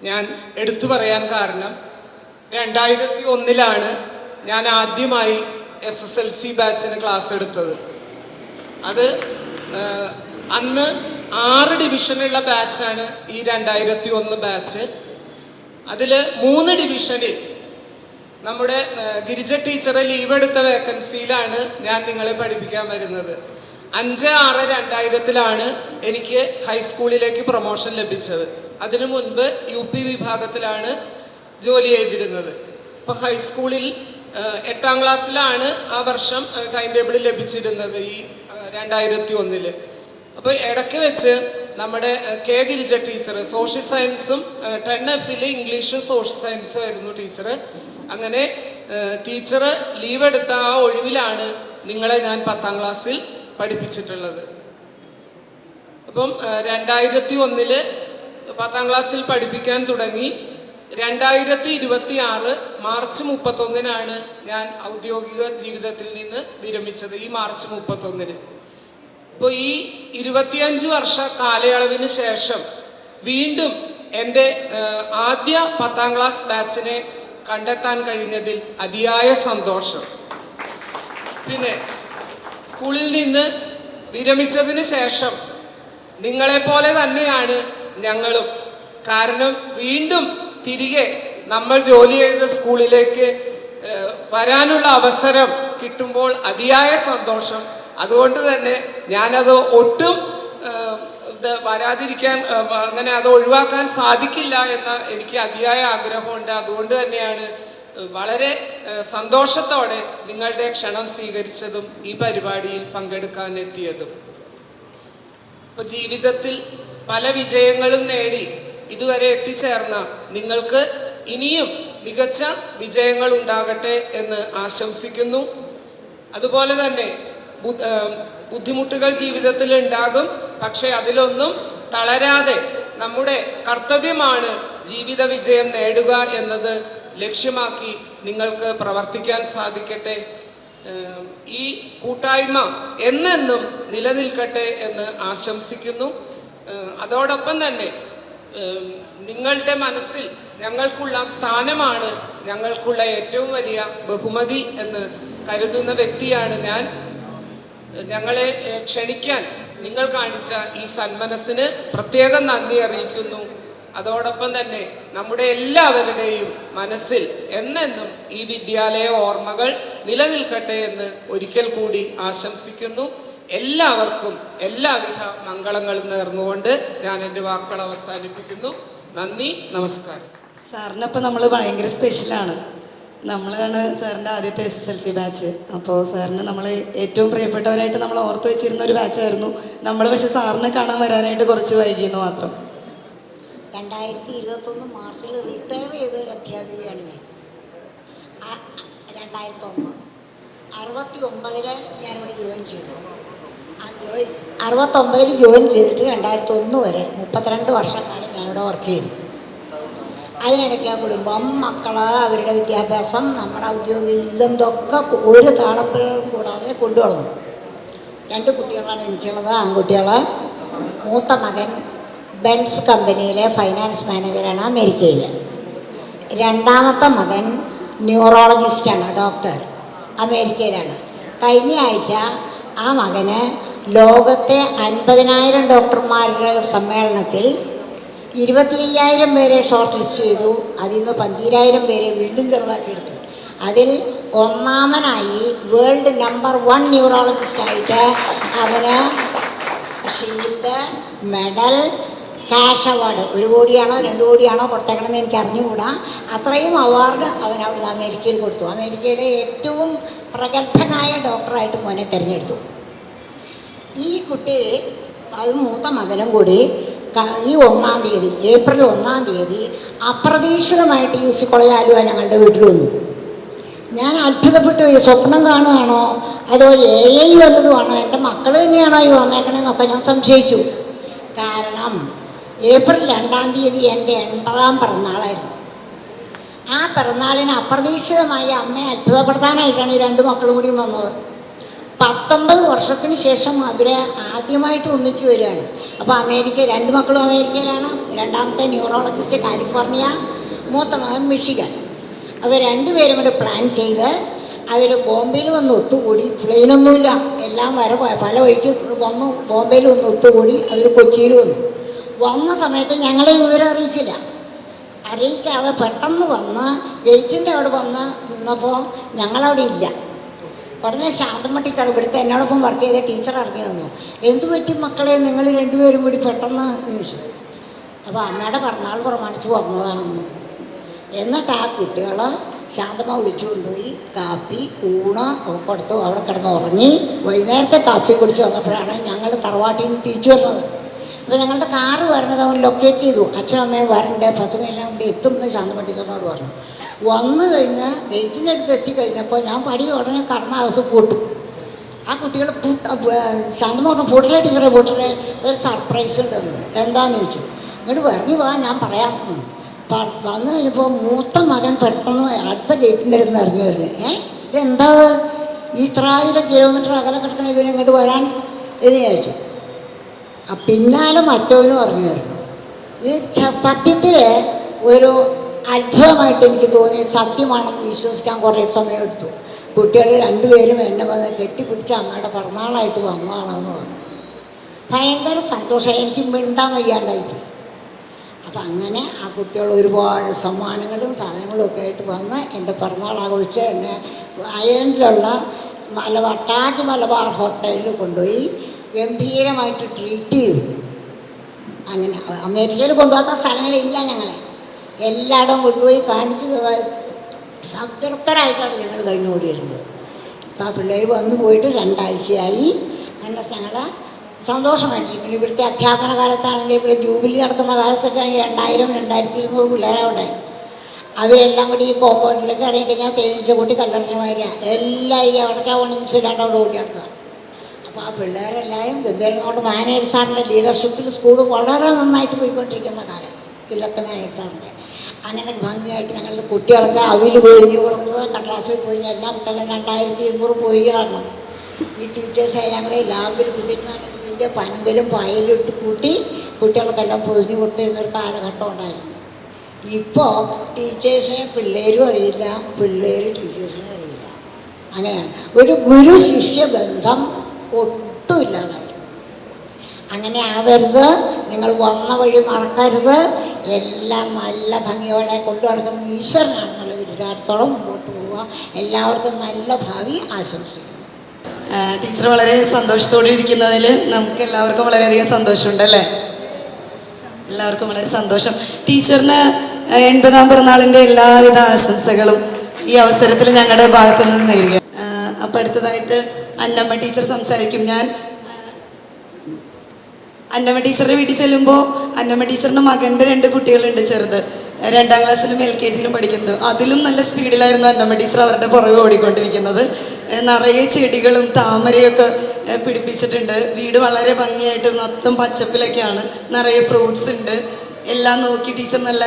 ഞാൻ എടുത്തു പറയാൻ കാരണം 2001 ഞാൻ ആദ്യമായി SSLC ബാച്ചിന് ക്ലാസ് എടുത്തത്. അത് അന്ന് 6 ഡിവിഷനുള്ള ബാച്ചാണ് ഈ 2001 ബാച്ച്. അതിൽ 3 ഡിവിഷനിൽ നമ്മുടെ ഗിരിജ ടീച്ചറെ ലീവ് എടുത്ത വേക്കൻസിയിലാണ് ഞാൻ നിങ്ങളെ പഠിപ്പിക്കാൻ വരുന്നത്. 5/6/2000 എനിക്ക് ഹൈസ്കൂളിലേക്ക് പ്രൊമോഷൻ ലഭിച്ചത്. അതിനു മുൻപ് UP വിഭാഗത്തിലാണ് ജോലി ചെയ്തിരുന്നത്. അപ്പോൾ ഹൈസ്കൂളിൽ 8ാം ക്ലാസ്സിലാണ് ആ വർഷം ടൈം ടേബിൾ ലഭിച്ചിരുന്നത് ഈ 2001. അപ്പോൾ ഇടയ്ക്ക് വെച്ച് നമ്മുടെ കെ ഗിരിജ ടീച്ചർ സോഷ്യൽ സയൻസും 10F ഇംഗ്ലീഷും സോഷ്യൽ സയൻസും ആയിരുന്നു ടീച്ചർ. അങ്ങനെ ടീച്ചർ ലീവ് എടുത്ത ആ ഒഴിവിലാണ് നിങ്ങളെ ഞാൻ 10ാം ക്ലാസ്സിൽ പഠിപ്പിച്ചിട്ടുള്ളത്. അപ്പം 2001 10ാം ക്ലാസ്സിൽ പഠിപ്പിക്കാൻ തുടങ്ങി. 2026 മാർച്ച് 31 ഞാൻ ഔദ്യോഗിക ജീവിതത്തിൽ നിന്ന് വിരമിച്ചത്, ഈ മാർച്ച് 31. അപ്പോൾ ഈ 25 വർഷ കാലയളവിന് ശേഷം വീണ്ടും എൻ്റെ ആദ്യ 10ാം ക്ലാസ് ബാച്ചിനെ കണ്ടെത്താൻ കഴിഞ്ഞതിൽ അതിയായ സന്തോഷം. പിന്നെ സ്കൂളിൽ നിന്ന് വിരമിച്ചതിന് ശേഷം നിങ്ങളെപ്പോലെ തന്നെയാണ് ഞങ്ങളും. കാരണം വീണ്ടും തിരികെ നമ്മൾ ജോലി ചെയ്ത സ്കൂളിലേക്ക് വരാനുള്ള അവസരം കിട്ടുമ്പോൾ അതിയായ സന്തോഷം. അതുകൊണ്ട് തന്നെ ഞാനത് ഒട്ടും വരാതിരിക്കാൻ, അങ്ങനെ അത് ഒഴിവാക്കാൻ സാധിക്കില്ല എന്ന എനിക്ക് അതിയായ ആഗ്രഹമുണ്ട്. അതുകൊണ്ട് തന്നെയാണ് വളരെ സന്തോഷത്തോടെ നിങ്ങളുടെ ക്ഷണം സ്വീകരിച്ചതും ഈ പരിപാടിയിൽ പങ്കെടുക്കാൻ എത്തിയതും. ഇപ്പോൾ ജീവിതത്തിൽ പല വിജയങ്ങളും നേടി ഇതുവരെ എത്തിച്ചേർന്ന നിങ്ങൾക്ക് ഇനിയും മികച്ച വിജയങ്ങൾ ഉണ്ടാകട്ടെ എന്ന് ആശംസിക്കുന്നു. അതുപോലെ തന്നെ ബുദ്ധിമുട്ടുകൾ ജീവിതത്തിൽ ഉണ്ടാകും, പക്ഷേ അതിലൊന്നും തളരാതെ നമ്മുടെ കർത്തവ്യമാണ് ജീവിത വിജയം നേടുക എന്നത് ലക്ഷ്യമാക്കി നിങ്ങൾക്ക് പ്രവർത്തിക്കാൻ സാധിക്കട്ടെ. ഈ കൂട്ടായ്മ എന്നെന്നും നിലനിൽക്കട്ടെ എന്ന് ആശംസിക്കുന്നു. അതോടൊപ്പം തന്നെ നിങ്ങളുടെ മനസ്സിൽ ഞങ്ങൾക്കുള്ള സ്ഥാനമാണ് ഞങ്ങൾക്കുള്ള ഏറ്റവും വലിയ ബഹുമതി എന്ന് കരുതുന്ന വ്യക്തിയാണ് ഞാൻ. ഞങ്ങളെ ക്ഷണിക്കാൻ നിങ്ങൾ കാണിച്ച ഈ സന്മനസ്സിന് പ്രത്യേകം നന്ദി അറിയിക്കുന്നു. അതോടൊപ്പം തന്നെ നമ്മുടെ എല്ലാവരുടെയും മനസ്സിൽ എന്നെന്നും ഈ വിദ്യാലയ ഓർമ്മകൾ നിലനിൽക്കട്ടെ എന്ന് ഒരിക്കൽ കൂടി ആശംസിക്കുന്നു. എല്ലാവർക്കും എല്ലാവിധ മംഗളങ്ങളും നേർന്നുകൊണ്ട് ഞാൻ എൻ്റെ വാക്കുകൾ അവസാനിപ്പിക്കുന്നു. നന്ദി, നമസ്കാരം. സാറിനപ്പോൾ നമ്മൾ ഭയങ്കര സ്പെഷ്യലാണ്. നമ്മളാണ് സാറിൻ്റെ ആദ്യത്തെ SSLC ബാച്ച്. അപ്പോൾ സാറിന് നമ്മൾ ഏറ്റവും പ്രിയപ്പെട്ടവരായിട്ട് നമ്മൾ ഓർത്ത് വെച്ചിരുന്ന ഒരു ബാച്ചായിരുന്നു നമ്മൾ. പക്ഷെ സാറിനെ കാണാൻ വരാനായിട്ട് കുറച്ച് വൈകിയെന്ന് മാത്രം. 2021 മാർച്ചിൽ റിട്ടയർ ചെയ്ത ഒരു അധ്യാപികയാണ് ഞാൻ. 2001 69 ഞാനിവിടെ ജോയിൻ ചെയ്തു. 69 ജോയിൻ ചെയ്തിട്ട് 2001 വരെ 32 വർഷക്കാലം ഞാനിവിടെ വർക്ക് ചെയ്തു. അതിനിടയ്ക്ക് ആ കുടുംബം, മക്കൾ, അവരുടെ വിദ്യാഭ്യാസം, നമ്മുടെ ഔദ്യോഗിക ഇതൊക്കെ ഒരു താളപ്പിഴവും കൂടാതെ കൊണ്ടുവന്നു. 2 കുട്ടികളാണ് എനിക്കുള്ളത്, ആൺകുട്ടികൾ. മൂത്ത മകൻ ബെൻസ് കമ്പനിയിലെ ഫൈനാൻസ് മാനേജറാണ് അമേരിക്കയിൽ. രണ്ടാമത്തെ മകൻ ന്യൂറോളജിസ്റ്റാണ്, ഡോക്ടർ, അമേരിക്കയിലാണ്. കഴിഞ്ഞ ആഴ്ച ആ മകന് ലോകത്തെ 50,000 ഡോക്ടർമാരുടെ സമ്മേളനത്തിൽ 25,000 പേരെ ഷോർട്ട് ലിസ്റ്റ് ചെയ്തു. അതിൽ നിന്ന് 12,000 പേരെ വീണ്ടും ചെറുതാക്കിയെടുത്തു. അതിൽ ഒന്നാമനായി വേൾഡ് നമ്പർ 1 ന്യൂറോളജിസ്റ്റായിട്ട് അവന് ഷീൽഡ്, മെഡൽ, ക്യാഷ് അവാർഡ് 1 കോടിയാണോ 2 കോടിയാണോ കൊടുത്തേക്കണമെന്ന് എനിക്ക് അറിഞ്ഞുകൂടാ. അത്രയും അവാർഡ് അവൻ അവിടുന്ന് അമേരിക്കയിൽ കൊടുത്തു. അമേരിക്കയിലെ ഏറ്റവും പ്രഗത്ഭനായ ഡോക്ടറായിട്ട് മോനെ തിരഞ്ഞെടുത്തു. ഈ കുട്ടി, അത് മൂത്ത മകനും കൂടി ഈ 1-ാം തീയതി, ഏപ്രിൽ 1-ാം തീയതി അപ്രതീക്ഷിതമായിട്ട് UC കോളേജ് ആലുവ ഞങ്ങളുടെ വീട്ടിൽ വന്നു. ഞാൻ അത്ഭുതപ്പെട്ടു. ഈ സ്വപ്നം കാണുകയാണോ അതോ AI വല്ലതുമാണോ, എൻ്റെ മക്കൾ തന്നെയാണോ ഈ വന്നേക്കണമെന്നൊക്കെ ഞാൻ സംശയിച്ചു. കാരണം ഏപ്രിൽ 2-ാം തീയതി എൻ്റെ 80-ാം പിറന്നാളായിരുന്നു. ആ പിറന്നാളിന് അപ്രതീക്ഷിതമായി അമ്മയെ അത്ഭുതപ്പെടുത്താനായിട്ടാണ് ഈ 2 മക്കളും കൂടി വന്നത്. 19 വർഷത്തിന് ശേഷം അവർ ആദ്യമായിട്ട് ഒന്നിച്ചു വരികയാണ്. അപ്പോൾ അമേരിക്ക, 2 മക്കളും അമേരിക്കയിലാണ്. രണ്ടാമത്തെ ന്യൂറോളജിസ്റ്റ് കാലിഫോർണിയ, മൂത്ത മകൻ മിഷിഗൻ. അവർ 2 പേരും കൂടി പ്ലാൻ ചെയ്ത് അവർ ബോംബെയിൽ വന്ന് ഒത്തുകൂടി. പ്ലെയിനൊന്നുമില്ല, എല്ലാം പല വഴിക്ക് വന്നു. ബോംബെയിൽ വന്ന് ഒത്തുകൂടി. അവർ കൊച്ചിയിൽ വന്ന സമയത്ത് ഞങ്ങളെ വിവരം അറിയിച്ചില്ല. അറിയിക്കാതെ പെട്ടെന്ന് വന്ന് ഗേറ്റിൻ്റെ അവിടെ വന്ന് നിന്നപ്പോൾ ഞങ്ങളവിടെ ഇല്ല. ഉടനെ ശാന്തമ്മ ടീച്ചർ, ഇവിടുത്തെ എന്നോടൊപ്പം വർക്ക് ചെയ്ത ടീച്ചർ ഇറങ്ങി വന്നു. എന്തു പറ്റി മക്കളെ, നിങ്ങൾ രണ്ടുപേരും കൂടി പെട്ടെന്ന് ചോദിച്ചു. അപ്പോൾ അമ്മയുടെ പിറന്നാൾ പ്രമാണിച്ച് വന്നതാണെന്ന്. എന്നിട്ട് ആ കുട്ടികൾ ശാന്തമ്മ വിളിച്ചു കൊണ്ടുപോയി കാപ്പി ഊണ കൊടുത്തു. അവിടെ കിടന്ന് ഉറങ്ങി. വൈകുന്നേരത്തെ കാപ്പി കുടിച്ച് വന്നപ്പോഴാണ് ഞങ്ങൾ തറവാട്ടിൽ നിന്ന് തിരിച്ചു വരുന്നത്. അപ്പോൾ ഞങ്ങളുടെ കാറ് വരണത് അവൻ ലൊക്കേറ്റ് ചെയ്തു. അച്ഛനും അമ്മയും വരണ്ടേ, 10 മണിയെല്ലാം കൂടി എത്തുമെന്ന് ശാന്തമ്മ ടീച്ചറിനോട് പറഞ്ഞു. വന്നു കഴിഞ്ഞാൽ ഗേറ്റിൻ്റെ അടുത്ത് എത്തിക്കഴിഞ്ഞപ്പോൾ ഞാൻ പടി ഉടനെ കടന്നകത്ത് പൂട്ടും. ആ കുട്ടികൾ ശാന്തമ്മ പറഞ്ഞു, പൂട്ടിലെ ടീച്ചറെ പൂട്ടിലെ ഒരു സർപ്രൈസ് ഉണ്ടെന്ന്. എന്താണെന്ന് ചോദിച്ചു. ഇങ്ങോട്ട് ഇറങ്ങി വാ, ഞാൻ പറയാം. വന്നു കഴിഞ്ഞപ്പോൾ മൂത്ത മകൻ പെട്ടെന്ന് അടുത്ത ഗേറ്റിൻ്റെ അടുത്ത് നിന്ന് ഇറങ്ങി വരുന്നത്. ഇതെന്താ ഇത്ര 1000 കിലോമീറ്റർ അകലെ കിടക്കണ ഇവന് ഇങ്ങോട്ട് വരാൻ എന്ന് ചോദിച്ചു. പിന്നാലെ മറ്റവനും ഇറങ്ങി വരുന്നു. ഇത് സത്യത്തിൽ ഒരു അത്ഭുതമായിട്ട് എനിക്ക് തോന്നി. സത്യമാണെന്ന് വിശ്വസിക്കാൻ കുറേ സമയം എടുത്തു. കുട്ടികൾ രണ്ടുപേരും എന്നെ വന്ന് കെട്ടിപ്പിടിച്ച് അമ്മയുടെ പിറന്നാളായിട്ട് വന്നതാണെന്ന് പറഞ്ഞു. ഭയങ്കര സന്തോഷമായി. എനിക്ക് മിണ്ടാൻ വയ്യാണ്ടായിപ്പോയി. അപ്പം അങ്ങനെ ആ കുട്ടികൾ ഒരുപാട് സമ്മാനങ്ങളും സാധനങ്ങളും ഒക്കെ ആയിട്ട് വന്ന് എൻ്റെ പിറന്നാൾ ആഘോഷിച്ച് എന്നെ അയർലൻഡിലുള്ള താജ് മലബാർ ഹോട്ടലിൽ കൊണ്ടുപോയി ഗംഭീരമായിട്ട് ട്രീറ്റ് ചെയ്തു. അങ്ങനെ അമേരിക്കയിൽ കൊണ്ടുപോകാത്ത സ്ഥലങ്ങളില്ല. ഞങ്ങളെ എല്ലായിടവും കൊണ്ടുപോയി കാണിച്ച് സംതൃപ്തരായിട്ടാണ് ഞങ്ങൾ കഴിഞ്ഞു കൂടിയിരുന്നത്. അപ്പോൾ ആ പിള്ളേർ വന്നു പോയിട്ട് 2 ആഴ്ചയായി. അങ്ങനെ ഞങ്ങൾ സന്തോഷമായിട്ടിരിക്കുന്നു. ഇവിടുത്തെ അധ്യാപന കാലത്താണെങ്കിൽ ഇവിടെ ജൂബിലി നടത്തുന്ന കാലത്തൊക്കെ ആണെങ്കിൽ 2000-2200 പിള്ളേരവിടെ. അവരെല്ലാം കൂടി ഈ കോമ്പൗണ്ടിലേക്ക് ഇറങ്ങിക്കഴിഞ്ഞാൽ തേനീച്ച കൂട്ടി കല്ലെറിഞ്ഞമാരില്ല. എല്ലാവരും ഈ അവിടേക്ക് ഓണിച്ചില്ലാണ്ട് അവിടെ ഓടി നടക്കുക. അപ്പോൾ ആ പിള്ളേരെല്ലാവരും ഗംഭീരം. നമ്മുടെ മാനേജർ സാറിൻ്റെ ലീഡർഷിപ്പിൽ സ്കൂൾ വളരെ നന്നായിട്ട് പോയിക്കൊണ്ടിരിക്കുന്ന കാലം, ഇല്ലത്തെ മാനേജർ സാറിൻ്റെ. അങ്ങനെ ഭംഗിയായിട്ട് ഞങ്ങളുടെ കുട്ടികളൊക്കെ അവിൽ പൊതിഞ്ഞ് കൊടുത്തത്, കടലാസിൽ പൊതിഞ്ഞ് എല്ലാ കുട്ടികളും 2200 പൊതികളാണ്. ഈ ടീച്ചേഴ്സ് എല്ലാം കൂടെ ലാബിൽ കുതിരുന്നാണെങ്കിൽ വലിയ പൻപലും പായലും ഇട്ട് കൂട്ടി കുട്ടികൾക്കെല്ലാം പൊതിഞ്ഞ് കൊടുത്തിരുന്നൊരു കാലഘട്ടം ഉണ്ടായിരുന്നു. ഇപ്പോൾ ടീച്ചേഴ്സിനെ പിള്ളേരും അറിയില്ല, പിള്ളേർ ടീച്ചേഴ്സിനെ അറിയില്ല. അങ്ങനെയാണ് ഒരു ഗുരു ശിഷ്യ ബന്ധം ഒട്ടും ഇല്ലാതായി. അങ്ങനെ ആവരുത്. നിങ്ങൾ വന്ന വഴി മറക്കരുത്. എല്ലാം നല്ല ഭംഗിയോടെ കൊണ്ടു നടക്കുന്ന ഈശ്വരനാണെന്നുള്ള വിചാരത്തോളം മുമ്പോട്ട് പോവുക. എല്ലാവർക്കും നല്ല ഭാവി ആശംസിക്കുന്നു. ടീച്ചർ വളരെ സന്തോഷത്തോടെ ഇരിക്കുന്നതിൽ നമുക്ക് എല്ലാവർക്കും വളരെയധികം സന്തോഷമുണ്ടല്ലേ? എല്ലാവർക്കും വളരെ സന്തോഷം. ടീച്ചറിന് 80ാം പിറന്നാളിൻ്റെ എല്ലാവിധ ആശംസകളും ഈ അവസരത്തിൽ ഞങ്ങളുടെ ഭാഗത്തു നിന്ന് നേരുക. അപ്പം അടുത്തതായിട്ട് അന്നമ്മ ടീച്ചർ സംസാരിക്കും. ഞാൻ അന്നമ്മ ടീച്ചറുടെ വീട്ടിൽ ചെല്ലുമ്പോൾ അന്നമ്മ ടീച്ചറിൻ്റെ മകൻ്റെ 2 കുട്ടികളുണ്ട്, ചെറുത് 2ാം ക്ലാസ്സിലും LKGയിലും പഠിക്കുന്നത്. അതിലും നല്ല സ്പീഡിലായിരുന്നു അന്നമ്മ ടീച്ചർ അവരുടെ പുറകെ ഓടിക്കൊണ്ടിരിക്കുന്നത്. നിറയെ ചെടികളും താമരയൊക്കെ പിടിപ്പിച്ചിട്ടുണ്ട്. വീട് വളരെ ഭംഗിയായിട്ട് മൊത്തം പച്ചപ്പിലൊക്കെയാണ്, നിറയെ ഫ്രൂട്ട്സ് ഉണ്ട്. എല്ലാം നോക്കി ടീച്ചർ നല്ല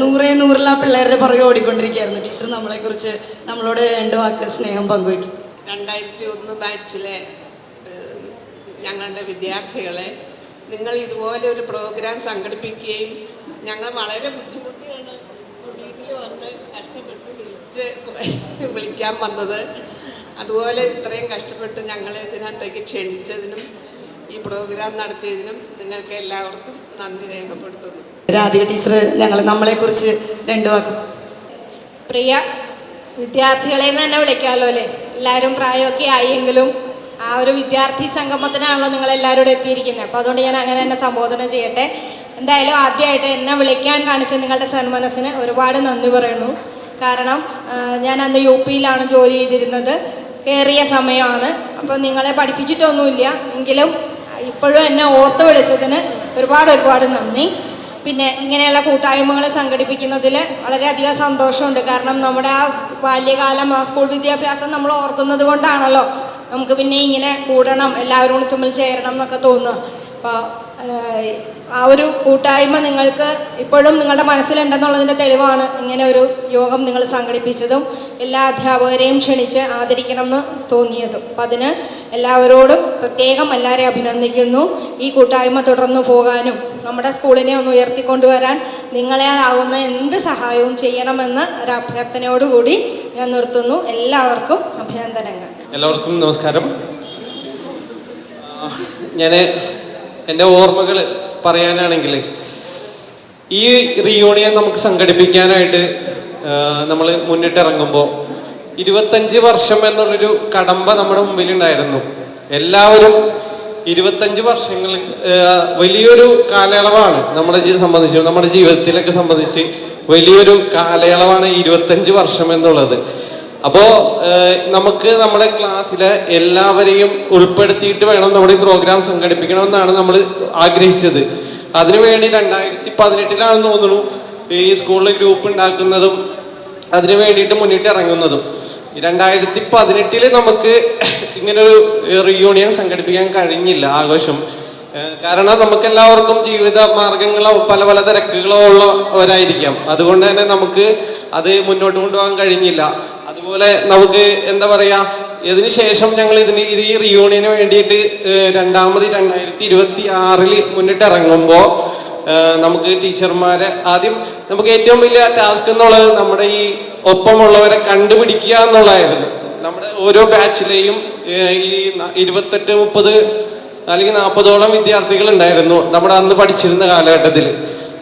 100 ആ പിള്ളേരുടെ പുറകെ ഓടിക്കൊണ്ടിരിക്കുകയായിരുന്നു. ടീച്ചർ നമ്മളെക്കുറിച്ച് നമ്മളോട് 2 വാക്ക് സ്നേഹം പങ്കുവയ്ക്കും. 2001 ബാച്ചിലെ ഞങ്ങളുടെ വിദ്യാർത്ഥികളെ നിങ്ങൾ ഇതുപോലെ ഒരു പ്രോഗ്രാം സംഘടിപ്പിക്കുകയും ഞങ്ങൾ വളരെ ബുദ്ധിമുട്ടിയാണ് വീട്ടിൽ വന്ന് കഷ്ടപ്പെട്ട് വിളിക്കാൻ വന്നത്. അതുപോലെ ഇത്രയും കഷ്ടപ്പെട്ട് ഞങ്ങളെ ഇതിനകത്തേക്ക് ക്ഷണിച്ചതിനും ഈ പ്രോഗ്രാം നടത്തിയതിനും നിങ്ങൾക്ക് എല്ലാവർക്കും നന്ദി രേഖപ്പെടുത്തുന്നു. രാധിക ടീച്ചർ നമ്മളെക്കുറിച്ച് 2 വാക്ക്. പ്രിയ വിദ്യാർത്ഥികളെ തന്നെ വിളിക്കാമല്ലോ അല്ലേ? എല്ലാവരും പ്രായമൊക്കെ ആയെങ്കിലും ആ ഒരു വിദ്യാർത്ഥി സംഗമത്തിനാണല്ലോ നിങ്ങളെല്ലാവരും എത്തിയിരിക്കുന്നത്. അപ്പോൾ അതുകൊണ്ട് ഞാൻ അങ്ങനെ തന്നെ സംബോധന ചെയ്യട്ടെ. എന്തായാലും ആദ്യമായിട്ട് എന്നെ വിളിക്കാൻ കാണിച്ച നിങ്ങളുടെ സന്മനസ്സിന് ഒരുപാട് നന്ദി പറയുന്നു. കാരണം ഞാൻ അന്ന് UPയിലാണ് ജോലി ചെയ്തിരുന്നത്. കയറിയ സമയമാണ്. അപ്പോൾ നിങ്ങളെ പഠിപ്പിച്ചിട്ടൊന്നുമില്ല, എങ്കിലും ഇപ്പോഴും എന്നെ ഓർത്ത് വിളിച്ചതിന് ഒരുപാട് നന്ദി. പിന്നെ ഇങ്ങനെയുള്ള കൂട്ടായ്മകൾ സംഘടിപ്പിക്കുന്നതിൽ വളരെയധികം സന്തോഷമുണ്ട്. കാരണം നമ്മുടെ ആ ബാല്യകാലം, ആ സ്കൂൾ വിദ്യാഭ്യാസം നമ്മൾ ഓർക്കുന്നത് കൊണ്ടാണല്ലോ നമുക്ക് പിന്നെ ഇങ്ങനെ കൂടണം, എല്ലാവരും തമ്മിൽ ചേരണം എന്നൊക്കെ തോന്നുക. അപ്പോൾ ആ ഒരു കൂട്ടായ്മ നിങ്ങൾക്ക് ഇപ്പോഴും നിങ്ങളുടെ മനസ്സിലുണ്ടെന്നുള്ളതിൻ്റെ തെളിവാണ് ഇങ്ങനെ ഒരു യോഗം നിങ്ങൾ സംഘടിപ്പിച്ചതും എല്ലാ അധ്യാപകരെയും ക്ഷണിച്ച് ആദരിക്കണമെന്ന് തോന്നിയതും. അപ്പം അതിന് എല്ലാവരോടും പ്രത്യേകം എല്ലാവരെയും അഭിനന്ദിക്കുന്നു. ഈ കൂട്ടായ്മ തുടർന്നു പോകാനും നമ്മുടെ സ്കൂളിനെ ഒന്ന് ഉയർത്തിക്കൊണ്ടുവരാൻ നിങ്ങളാലാവുന്ന എന്ത് സഹായവും ചെയ്യണമെന്ന് ഒരു അഭ്യർത്ഥനയോടുകൂടി ഞാൻ നിർത്തുന്നു. എല്ലാവർക്കും അഭിനന്ദനങ്ങൾ. എല്ലാവർക്കും നമസ്കാരം. ഞാൻ എൻ്റെ ഓർമ്മകൾ പറയാനാണെങ്കിൽ ഈ റീയൂണിയൻ നമുക്ക് സംഘടിപ്പിക്കാനായിട്ട് നമ്മൾ മുന്നിട്ടിറങ്ങുമ്പോൾ 25 വർഷം എന്നുള്ളൊരു കടമ്പ നമ്മുടെ മുമ്പിലുണ്ടായിരുന്നു. എല്ലാവരും 25 വർഷങ്ങൾ വലിയൊരു കാലയളവാണ് നമ്മുടെ സംബന്ധിച്ച്, നമ്മുടെ ജീവിതത്തിലൊക്കെ സംബന്ധിച്ച് വലിയൊരു കാലയളവാണ് 25 വർഷം എന്നുള്ളത്. അപ്പോൾ നമുക്ക് നമ്മുടെ ക്ലാസ്സിലെ എല്ലാവരെയും ഉൾപ്പെടുത്തിയിട്ട് വേണം നമ്മുടെ ഈ പ്രോഗ്രാം സംഘടിപ്പിക്കണമെന്നാണ് നമ്മൾ ആഗ്രഹിച്ചത്. അതിനുവേണ്ടി 2018 തോന്നുന്നു ഈ സ്കൂളിൽ ഗ്രൂപ്പ് ഉണ്ടാക്കുന്നതും അതിനു വേണ്ടിയിട്ട് മുന്നിട്ട് ഇറങ്ങുന്നതും. 2018 നമുക്ക് ഇങ്ങനൊരു റീയൂണിയൻ സംഘടിപ്പിക്കാൻ കഴിഞ്ഞില്ല, ആഘോഷം. കാരണം നമുക്കെല്ലാവർക്കും ജീവിത മാർഗങ്ങളോ പല പല തിരക്കുകളോ ഉള്ളവരായിരിക്കാം. അതുകൊണ്ട് തന്നെ നമുക്ക് അത് മുന്നോട്ട് കൊണ്ടുപോകാൻ കഴിഞ്ഞില്ല. അതുപോലെ നമുക്ക് എന്താ പറയുക, ഇതിന് ശേഷം ഞങ്ങൾ ഈ റീയൂണിയന് വേണ്ടിയിട്ട് 2026 മുന്നിട്ടിറങ്ങുമ്പോൾ നമുക്ക് ടീച്ചർമാരെ ആദ്യം നമുക്ക് ഏറ്റവും വലിയ ടാസ്ക് എന്നുള്ളത് നമ്മുടെ ഈ ഒപ്പമുള്ളവരെ കണ്ടുപിടിക്കുക എന്നുള്ളതായിരുന്നു. നമ്മുടെ ഓരോ ബാച്ചിലെയും ഈ 28, 30 അല്ലെങ്കിൽ 40ഓളം വിദ്യാർത്ഥികൾ ഉണ്ടായിരുന്നു നമ്മുടെ അന്ന് പഠിച്ചിരുന്ന കാലഘട്ടത്തിൽ.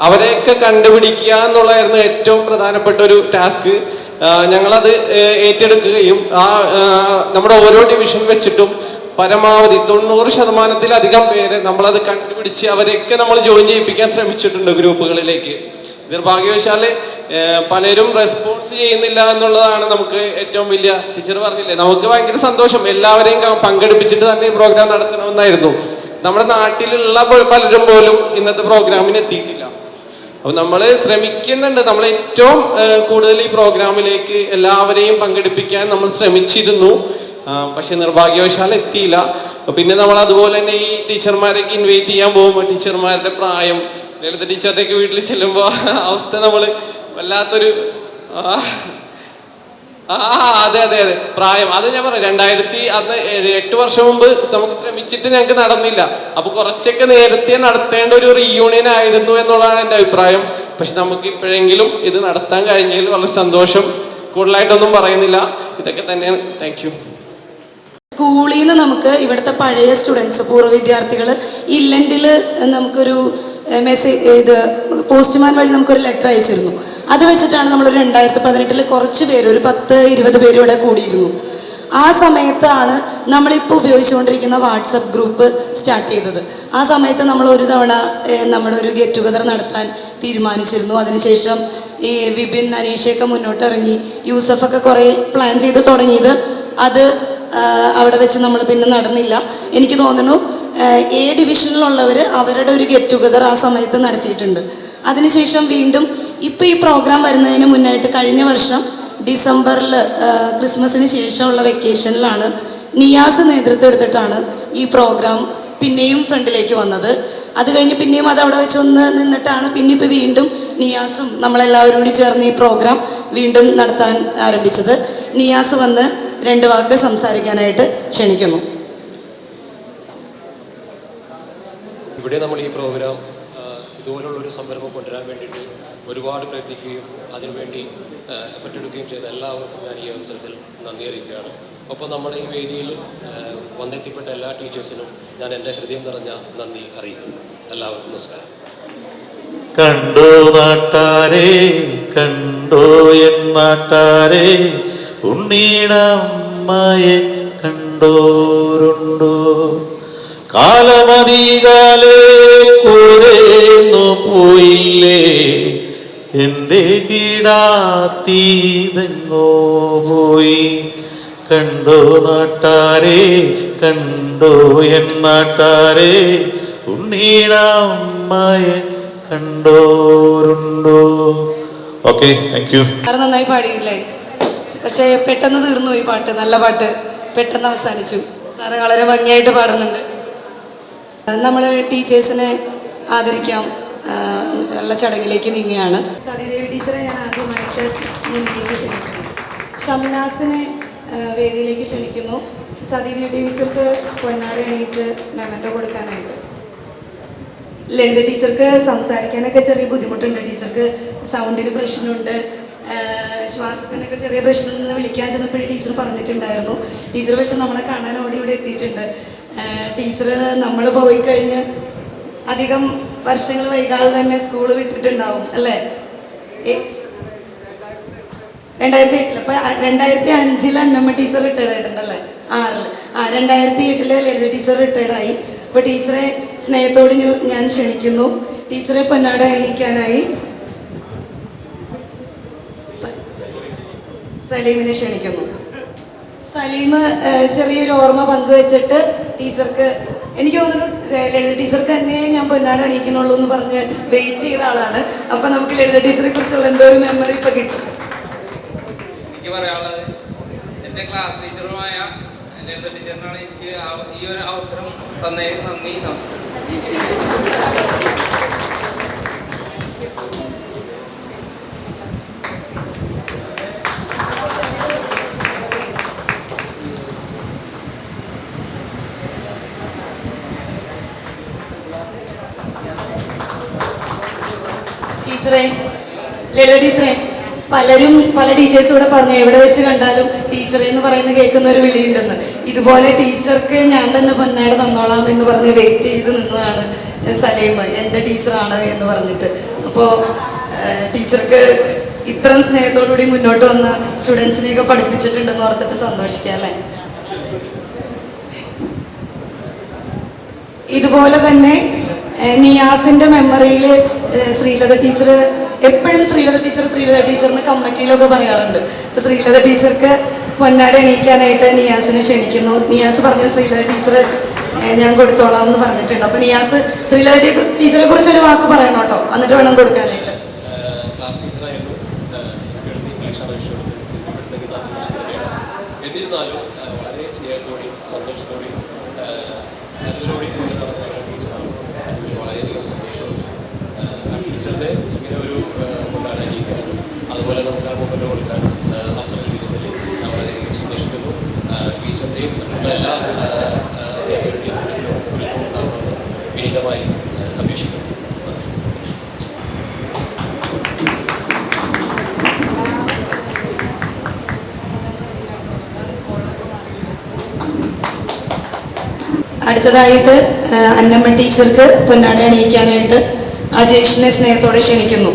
അവരെയൊക്കെ കണ്ടുപിടിക്കുക എന്നുള്ളതായിരുന്നു ഏറ്റവും പ്രധാനപ്പെട്ട ഒരു ടാസ്ക്. ഞങ്ങളത് ഏറ്റെടുക്കുകയും നമ്മുടെ ഓരോ ഡിവിഷൻ വെച്ചിട്ടും പരമാവധി 90% പേര് നമ്മളത് കണ്ടുപിടിച്ച് അവരെയൊക്കെ നമ്മൾ ജോയിൻ ചെയ്യിപ്പിക്കാൻ ശ്രമിച്ചിട്ടുണ്ട് ഗ്രൂപ്പുകളിലേക്ക്. നിർഭാഗ്യവശാൽ പലരും റെസ്പോൺസ് ചെയ്യുന്നില്ല എന്നുള്ളതാണ് നമുക്ക് ഏറ്റവും വലിയ. ടീച്ചർ പറഞ്ഞില്ലേ, നമുക്ക് ഭയങ്കര സന്തോഷം, എല്ലാവരെയും പങ്കെടുപ്പിച്ചിട്ട് തന്നെ ഈ പ്രോഗ്രാം നടത്തണമെന്നായിരുന്നു. നമ്മുടെ നാട്ടിലുള്ള പലരും പോലും ഇന്നത്തെ പ്രോഗ്രാമിന് എത്തിയിട്ടില്ല. അപ്പോൾ നമ്മൾ ശ്രമിക്കുന്നുണ്ട്, നമ്മൾ ഏറ്റവും കൂടുതൽ ഈ പ്രോഗ്രാമിലേക്ക് എല്ലാവരെയും പങ്കെടുപ്പിക്കാൻ നമ്മൾ ശ്രമിച്ചിരുന്നു. പക്ഷെ നിർഭാഗ്യവശാൽ എത്തിയില്ല. പിന്നെ നമ്മൾ അതുപോലെ തന്നെ ഈ ടീച്ചർമാരൊക്കെ ഇൻവൈറ്റ് ചെയ്യാൻ പോകുമ്പോൾ ടീച്ചർമാരുടെ പ്രായം, ലളിത ടീച്ചറുടെയൊക്കെ വീട്ടിൽ ചെല്ലുമ്പോൾ അവസ്ഥ നമ്മൾ വല്ലാത്തൊരു അതെ പ്രായം. അത് ഞാൻ പറയാം, 8 വർഷം മുമ്പ് നമുക്ക് ശ്രമിച്ചിട്ട് ഞങ്ങൾക്ക് നടന്നില്ല. അപ്പൊ കുറച്ചൊക്കെ നേരത്തെ നടത്തേണ്ട ഒരു റീയൂണിയൻ ആയിരുന്നു എന്നുള്ളതാണ് എൻ്റെ അഭിപ്രായം. പക്ഷെ നമുക്ക് ഇപ്പോഴെങ്കിലും ഇത് നടത്താൻ കഴിഞ്ഞതിൽ വളരെ സന്തോഷം. കൂടുതലായിട്ടൊന്നും പറയുന്നില്ല, ഇതൊക്കെ തന്നെയാണ്. Thank you. സ്കൂളിൽ നിന്ന് നമുക്ക് ഇവിടുത്തെ പഴയ സ്റ്റുഡൻസ്, പൂർവ്വ വിദ്യാർത്ഥികൾ ഇല്ലൻറ്റിൽ നമുക്കൊരു മെസ്സേജ് പോസ്റ്റ്മാൻ വഴി നമുക്കൊരു ലെറ്റർ അയച്ചിരുന്നു. അത് വെച്ചിട്ടാണ് നമ്മളൊരു 2018 കുറച്ച് പേര്, ഒരു 10-20 പേര് ഇവിടെ കൂടിയിരുന്നു. ആ സമയത്താണ് നമ്മളിപ്പോൾ ഉപയോഗിച്ചുകൊണ്ടിരിക്കുന്ന വാട്സപ്പ് ഗ്രൂപ്പ് സ്റ്റാർട്ട് ചെയ്തത്. ആ സമയത്ത് നമ്മൾ ഒരു തവണ നമ്മുടെ ഒരു ഗെറ്റ് ടുഗദർ നടത്താൻ തീരുമാനിച്ചിരുന്നു. അതിനുശേഷം ഈ വിപിൻ, അനീഷയൊക്കെ മുന്നോട്ടിറങ്ങി, യൂസഫൊക്കെ കുറേ പ്ലാൻ ചെയ്ത് തുടങ്ങിയത് അത് അവിടെ വെച്ച് നമ്മൾ പിന്നെ നടന്നില്ല. എനിക്ക് തോന്നുന്നു A ഡിവിഷനിലുള്ളവർ അവരുടെ ഒരു ഗെറ്റ് ടുഗദർ ആ സമയത്ത് നടത്തിയിട്ടുണ്ട്. അതിനുശേഷം വീണ്ടും ഇപ്പോൾ ഈ പ്രോഗ്രാം വരുന്നതിന് മുന്നായിട്ട് കഴിഞ്ഞ വർഷം ഡിസംബറിൽ ക്രിസ്മസിന് ശേഷമുള്ള വെക്കേഷനിലാണ് നിയാസ് നേതൃത്വം എടുത്തിട്ടാണ് ഈ പ്രോഗ്രാം പിന്നെയും ഫ്രണ്ടിലേക്ക് വന്നത്. അത് കഴിഞ്ഞ് പിന്നെയും അത് അവിടെ വെച്ചൊന്ന് നിന്നിട്ടാണ് പിന്നെ ഇപ്പോൾ വീണ്ടും നിയാസും നമ്മളെല്ലാവരും കൂടി ചേർന്ന് ഈ പ്രോഗ്രാം വീണ്ടും നടത്താൻ ആരംഭിച്ചത്. നിയാസ് വന്ന് 2 വാക്ക് സംസാരിക്കാനായിട്ട് ക്ഷണിക്കുന്നു. ഇവിടെ നമ്മൾ ഈ പ്രോഗ്രാം ഇതുപോലുള്ളൊരു സംരംഭം കൊണ്ടുവരാൻ വേണ്ടിയിട്ട് ഒരുപാട് പ്രയത്നിക്കുകയും അതിനുവേണ്ടി എഫർട്ട് എടുക്കുകയും ചെയ്ത എല്ലാവർക്കും ഞാൻ ഈ അവസരത്തിൽ നന്ദി അറിയിക്കുകയാണ്. ഒപ്പം നമ്മുടെ ഈ വേദിയിൽ വന്നെത്തിപ്പെട്ട എല്ലാ ടീച്ചേഴ്സിനും ഞാൻ എൻ്റെ ഹൃദയം നിറഞ്ഞ നന്ദി അറിയിക്കുന്നു. എല്ലാവർക്കും നമസ്കാരം. കണ്ടോ നാട്ടാരെ, കണ്ടോ എൻ നാട്ടാരെ, ഉണ്ണീടമ്മയെ കണ്ടോരുണ്ടോ? കാലമധികാലേ കൂരേന്നു പോയില്ലേ, എൻ്റെ കിടാത്തീതെങ്ങോ പോയി. കണ്ടോ നാട്ടാരെ, കണ്ടോ എൻ നാട്ടാരെ, ഉണ്ണീടമ്മയെ കണ്ടോരുണ്ടോ? Okay, thank you. നന്നായി പാടിയില്ലേ? പക്ഷേ പെട്ടെന്ന് തീർന്നു ഈ പാട്ട്. നല്ല പാട്ട് പെട്ടെന്ന് അവസാനിച്ചു. സാറ് വളരെ ഭംഗിയായിട്ട് പാടുന്നുണ്ട്. നമ്മൾ ടീച്ചേഴ്സിനെ ആദരിക്കാം ഉള്ള ചടങ്ങിലേക്ക് നീങ്ങുകയാണ്. സതീദേവി ടീച്ചറെ ഞാൻ ആദ്യമായിട്ട് മുന്നിലേക്ക് ക്ഷണിക്കുന്നു. ഷംനാസിനെ വേദിയിലേക്ക് ക്ഷണിക്കുന്നു. സതീദേവി ടീച്ചർക്ക് പൊന്നാടി അണിയിച്ച് മെമൻറ്റോ കൊടുക്കാനായിട്ട്. ലളിത ടീച്ചർക്ക് സംസാരിക്കാനൊക്കെ ചെറിയ ബുദ്ധിമുട്ടുണ്ട്. ടീച്ചർക്ക് സൗണ്ടിന് പ്രശ്നമുണ്ട്, ശ്വാസത്തിനൊക്കെ ചെറിയ പ്രശ്നം വിളിക്കാൻ ചെന്നപ്പോഴേ ടീച്ചർ പറഞ്ഞിട്ടുണ്ടായിരുന്നു. ടീച്ചർ പക്ഷെ നമ്മളെ കാണാൻ ഓടി ഇവിടെ എത്തിയിട്ടുണ്ട്. ടീച്ചർ നമ്മൾ പോയി കഴിഞ്ഞ് അധികം വർഷങ്ങൾ വൈകാതെ തന്നെ സ്കൂൾ വിട്ടിട്ടുണ്ടാവും അല്ലേ? 2008 അപ്പം 2005 അന്നമ്മ ടീച്ചർ റിട്ടയർഡ് ആയിട്ടുണ്ടല്ലേ? 2008 ലളിത ടീച്ചർ റിട്ടയർഡായി. അപ്പോൾ ടീച്ചറെ സ്നേഹത്തോട് ഞാൻ ക്ഷണിക്കുന്നു. ടീച്ചറെ പൊന്നാട അണിയിക്കാനായി സലീമിനെ ക്ഷണിക്കുന്നു. സലീം ചെറിയൊരു ഓർമ്മ പങ്കുവെച്ചിട്ട് ടീച്ചർക്ക്, എനിക്ക് തോന്നുന്നു ലളിത ടീച്ചർക്ക് തന്നെ ഞാൻ പൊന്നാട അണിയിക്കണുള്ളൂ എന്ന് പറഞ്ഞ് വെയിറ്റ് ചെയ്ത ആളാണ്. അപ്പം നമുക്ക് ലളിത ടീച്ചറെ കുറിച്ചുള്ള എന്തോ ഒരു മെമ്മറി ഇപ്പം കിട്ടും. എനിക്ക് പറയാനുള്ളത്, എൻ്റെ ക്ലാസ് ടീച്ചറുമായ ലളിത ടീച്ചറിനാണ് എനിക്ക് ഈ ഒരു അവസരം തന്നതിന് നന്ദി, നമസ്കാരം. ടീച്ചറെ, ലളിത ടീച്ചറെ, പല ടീച്ചേഴ്സും ഇവിടെ പറഞ്ഞു എവിടെ വെച്ച് കണ്ടാലും ടീച്ചറെ എന്ന് പറയുന്ന കേൾക്കുന്ന ഒരു വിളിയുണ്ടെന്ന്. ഇതുപോലെ ടീച്ചർക്ക് ഞാൻ തന്നെ പൊന്നാട തന്നോളാം എന്ന് പറഞ്ഞ് വെയിറ്റ് ചെയ്ത് നിന്നതാണ് സലീം, എൻ്റെ ടീച്ചറാണ് എന്ന് പറഞ്ഞിട്ട്. അപ്പോൾ ടീച്ചർക്ക് ഇത്രയും സ്നേഹത്തോടുകൂടി മുന്നോട്ട് വന്ന സ്റ്റുഡൻസിനെയൊക്കെ പഠിപ്പിച്ചിട്ടുണ്ടെന്ന് ഓർത്തിട്ട് സന്തോഷിക്കാം അല്ലേ? ഇതുപോലെ തന്നെ നിയാസിൻ്റെ മെമ്മറിയിൽ ശ്രീലത ടീച്ചർ എപ്പോഴും ശ്രീലത ടീച്ചറിന് കമ്മിറ്റിയിലൊക്കെ പറയാറുണ്ട്. അപ്പോൾ ശ്രീലത ടീച്ചർക്ക് പൊന്നാട എണീക്കാനായിട്ട് നിയാസിനെ ക്ഷണിക്കുന്നു. നിയാസ് പറഞ്ഞ ശ്രീലത ടീച്ചർ ഞാൻ കൊടുത്തോളാം എന്ന് പറഞ്ഞിട്ടുണ്ട്. അപ്പോൾ നിയാസ് ശ്രീലത ടീച്ചറെ കുറിച്ച് ഒരു വാക്ക് പറയണം കേട്ടോ, എന്നിട്ട് വേണം കൊടുക്കാനായിട്ട്. ക്ലാസ് ടീച്ചറായിരുന്നു, ഇംഗ്ലീഷ് അപേക്ഷ എന്നിരുന്നാലും വളരെ സ്നേഹത്തോടെയും സന്തോഷത്തോടെയും കരുതലോടെയും കൊണ്ട് നടന്ന ടീച്ചറാണ്. അതിൽ വളരെയധികം സന്തോഷമുണ്ട്. ആ ടീച്ചറുടെ ഇങ്ങനെ ഒരു കൊണ്ടാണ് അണിയിക്കാനും അതുപോലെ നമുക്ക് ആ മൊമെൻ്റ് കൊടുക്കാനും അവസരം ലഭിച്ചതിൽ ഞാൻ വളരെയധികം സന്തോഷിക്കുന്നു. ടീച്ചറിൻ്റെയും മറ്റുള്ള എല്ലാ അധ്യാപകരുടെയും ഒരുക്കം ഉണ്ടാകുമെന്ന് വിനീതമായി അപേക്ഷിക്കുന്നു. അടുത്തതായിട്ട് അന്നമ്മ ടീച്ചർക്ക് പൊന്നാട അണിയിക്കാനായിട്ട് അജേഷിനെ സ്നേഹത്തോടെ ക്ഷണിക്കുന്നു.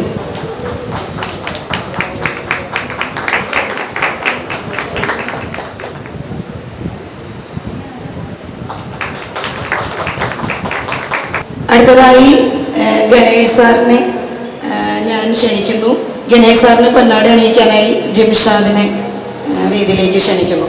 അടുത്തതായി ഗണേഷ് സാറിനെ ഞാൻ ക്ഷണിക്കുന്നു. ഗണേഷ് സാറിന് പൊന്നാട അണിയിക്കാനായി ജിംഷാദിനെ വേദിയിലേക്ക് ക്ഷണിക്കുന്നു.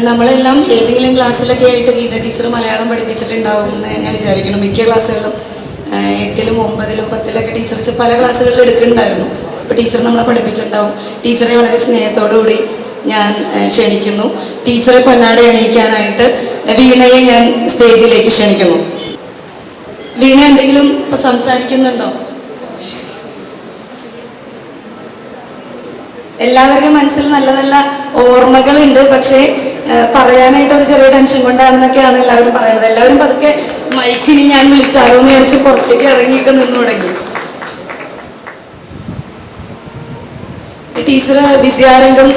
നമ്മളെല്ലാം ഏതെങ്കിലും ക്ലാസ്സിലൊക്കെ ആയിട്ട് ഗീത ടീച്ചർ മലയാളം പഠിപ്പിച്ചിട്ടുണ്ടാവും എന്ന് ഞാൻ വിചാരിക്കുന്നു. മിക്ക ക്ലാസ്സുകളിലും 8ലും 9ലും 10ലൊക്കെ ടീച്ചർ പല ക്ലാസ്സുകളിൽ എടുക്കുന്നുണ്ടായിരുന്നു. അപ്പോൾ ടീച്ചർ നമ്മളെ പഠിപ്പിച്ചിട്ടുണ്ടാവും. ടീച്ചറെ വളരെ സ്നേഹത്തോടുകൂടി ഞാൻ ക്ഷണിക്കുന്നു. ടീച്ചറെ പൊന്നാട അണിയിക്കാനായിട്ട് വീണയെ ഞാൻ സ്റ്റേജിലേക്ക് ക്ഷണിക്കുന്നു. വീണ എന്തെങ്കിലും സംസാരിക്കുന്നുണ്ടോ? എല്ലാവരുടെയും മനസ്സിൽ നല്ല നല്ല ഓർമ്മകളുണ്ട്, പക്ഷേ പറയാനായിട്ട് ഒരു ചെറിയ ടെൻഷൻ കൊണ്ടാണെന്നൊക്കെയാണ് എല്ലാവരും പറയുന്നത്. എല്ലാവരും പതുക്കെ മൈക്കിനി ഞാൻ വിളിച്ചാലോ എന്ന് വിചാരിച്ച് പുറത്തേക്ക് ഇറങ്ങിയൊക്കെ നിന്നു തുടങ്ങി. ടീച്ചർ വിദ്യാരംഗം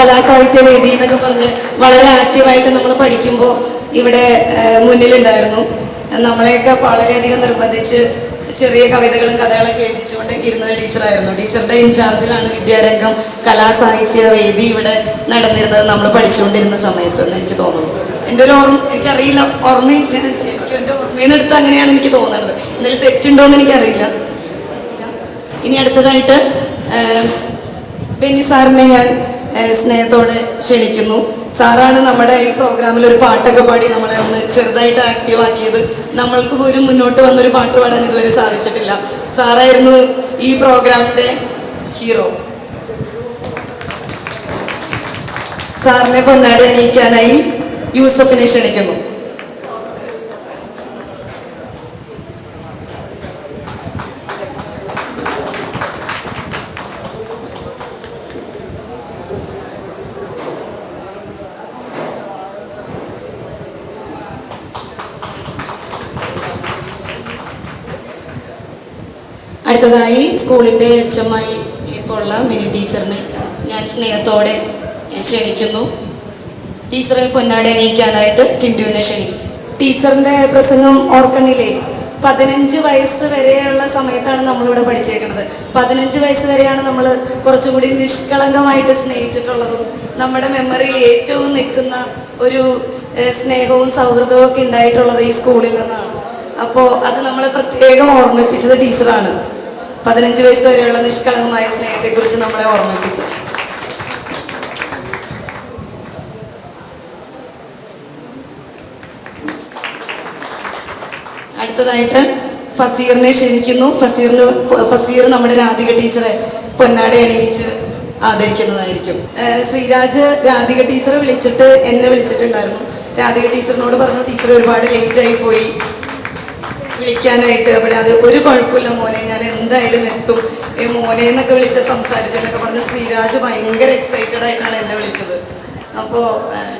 കലാസാഹിത്യ വേദി എന്നൊക്കെ പറഞ്ഞ് വളരെ ആക്റ്റീവായിട്ട് നമ്മൾ പഠിക്കുമ്പോൾ ഇവിടെ മുന്നിലുണ്ടായിരുന്നു. നമ്മളെയൊക്കെ വളരെയധികം നിർബന്ധിച്ച് ചെറിയ കവിതകളും കഥകളൊക്കെ എഴുതിച്ചുകൊണ്ടൊക്കെ ഇരുന്നത് ടീച്ചറായിരുന്നു. ടീച്ചറുടെ ഇൻചാർജിലാണ് വിദ്യാരംഗം കലാസാഹിത്യ വേദി ഇവിടെ നടന്നിരുന്നത് നമ്മൾ പഠിച്ചുകൊണ്ടിരുന്ന സമയത്തെന്ന് എനിക്ക് തോന്നുന്നു. എൻ്റെ ഒരു എനിക്കറിയില്ല, ഓർമ്മയില്ല. എനിക്ക് എൻ്റെ ഓർമ്മയിൽ നിന്ന് എടുത്ത് അങ്ങനെയാണ് എനിക്ക് തോന്നുന്നത്. എന്തെങ്കിലും തെറ്റുണ്ടോ എന്ന് എനിക്കറിയില്ല. ഇനി അടുത്തതായിട്ട് ബെന്നി സാറിനെ ഞാൻ സ്നേഹത്തോടെ ക്ഷണിക്കുന്നു. സാറാണ് നമ്മുടെ ഈ പ്രോഗ്രാമിൽ ഒരു പാട്ടൊക്കെ പാടി നമ്മളെ ഒന്ന് ചെറുതായിട്ട് ആക്റ്റീവ് ആക്കിയത്. നമ്മൾക്ക് പോലും മുന്നോട്ട് വന്നൊരു പാട്ട് പാടാൻ ഇതുവരെ സാധിച്ചിട്ടില്ല. സാറായിരുന്നു ഈ പ്രോഗ്രാമിൻ്റെ ഹീറോ. സാറിനെ പൊന്നാട അണിയിക്കാനായി യൂസഫിനെ ക്ഷണിക്കുന്നു. അടുത്തതായി സ്കൂളിൻ്റെ HM ഇപ്പോൾ ഉള്ള മിനി ടീച്ചറിനെ ഞാൻ സ്നേഹത്തോടെ ക്ഷണിക്കുന്നു. ടീച്ചറെ പൊന്നാടെ അണിയിക്കാനായിട്ട് ടിൻഡുവിനെ ക്ഷണിക്കും. ടീച്ചറിൻ്റെ പ്രസംഗം ഓർക്കണില്ലേ? 15 വയസ്സ് വരെയുള്ള സമയത്താണ് നമ്മളിവിടെ പഠിച്ചേക്കുന്നത്. 15 വയസ്സ് വരെയാണ് നമ്മൾ കുറച്ചും കൂടി നിഷ്കളങ്കമായിട്ട് സ്നേഹിച്ചിട്ടുള്ളതും നമ്മുടെ മെമ്മറിയിൽ ഏറ്റവും നിൽക്കുന്ന ഒരു സ്നേഹവും സൗഹൃദവും ഒക്കെ ഉണ്ടായിട്ടുള്ളത് ഈ സ്കൂളിൽ നിന്നാണ്. അപ്പോൾ അത് നമ്മളെ പ്രത്യേകം ഓർമ്മിപ്പിച്ചത് ടീച്ചറാണ്. 15 വയസ്സ് വരെയുള്ള നിഷ്കളങ്കമായ സ്നേഹത്തെക്കുറിച്ച് നമ്മളെ ഓർമ്മിപ്പിച്ചത്. അടുത്തതായിട്ട് ഫസീറിനെ ക്ഷണിക്കുന്നു. ഫസീർ നമ്മുടെ രാധിക ടീച്ചറെ പൊന്നാട അണിയിച്ച് ആദരിക്കുന്നതായിരിക്കും. ശ്രീരാജ് രാധിക ടീച്ചറെ വിളിച്ചിട്ട് എന്നെ വിളിച്ചിട്ടുണ്ടായിരുന്നു. രാധിക ടീച്ചറിനോട് പറഞ്ഞു, ടീച്ചർ ഒരുപാട് ലേറ്റായി പോയി വിളിക്കാനായിട്ട്. അപ്പോൾ അത് ഒരു കുഴപ്പമില്ല മോനെ, ഞാൻ എന്തായാലും എത്തും മോനെ എന്നൊക്കെ വിളിച്ച് സംസാരിച്ചെന്നൊക്കെ പറഞ്ഞു. ശ്രീരാജ് ഭയങ്കര എക്സൈറ്റഡ് ആയിട്ടാണ് എന്നെ വിളിച്ചത്. അപ്പോൾ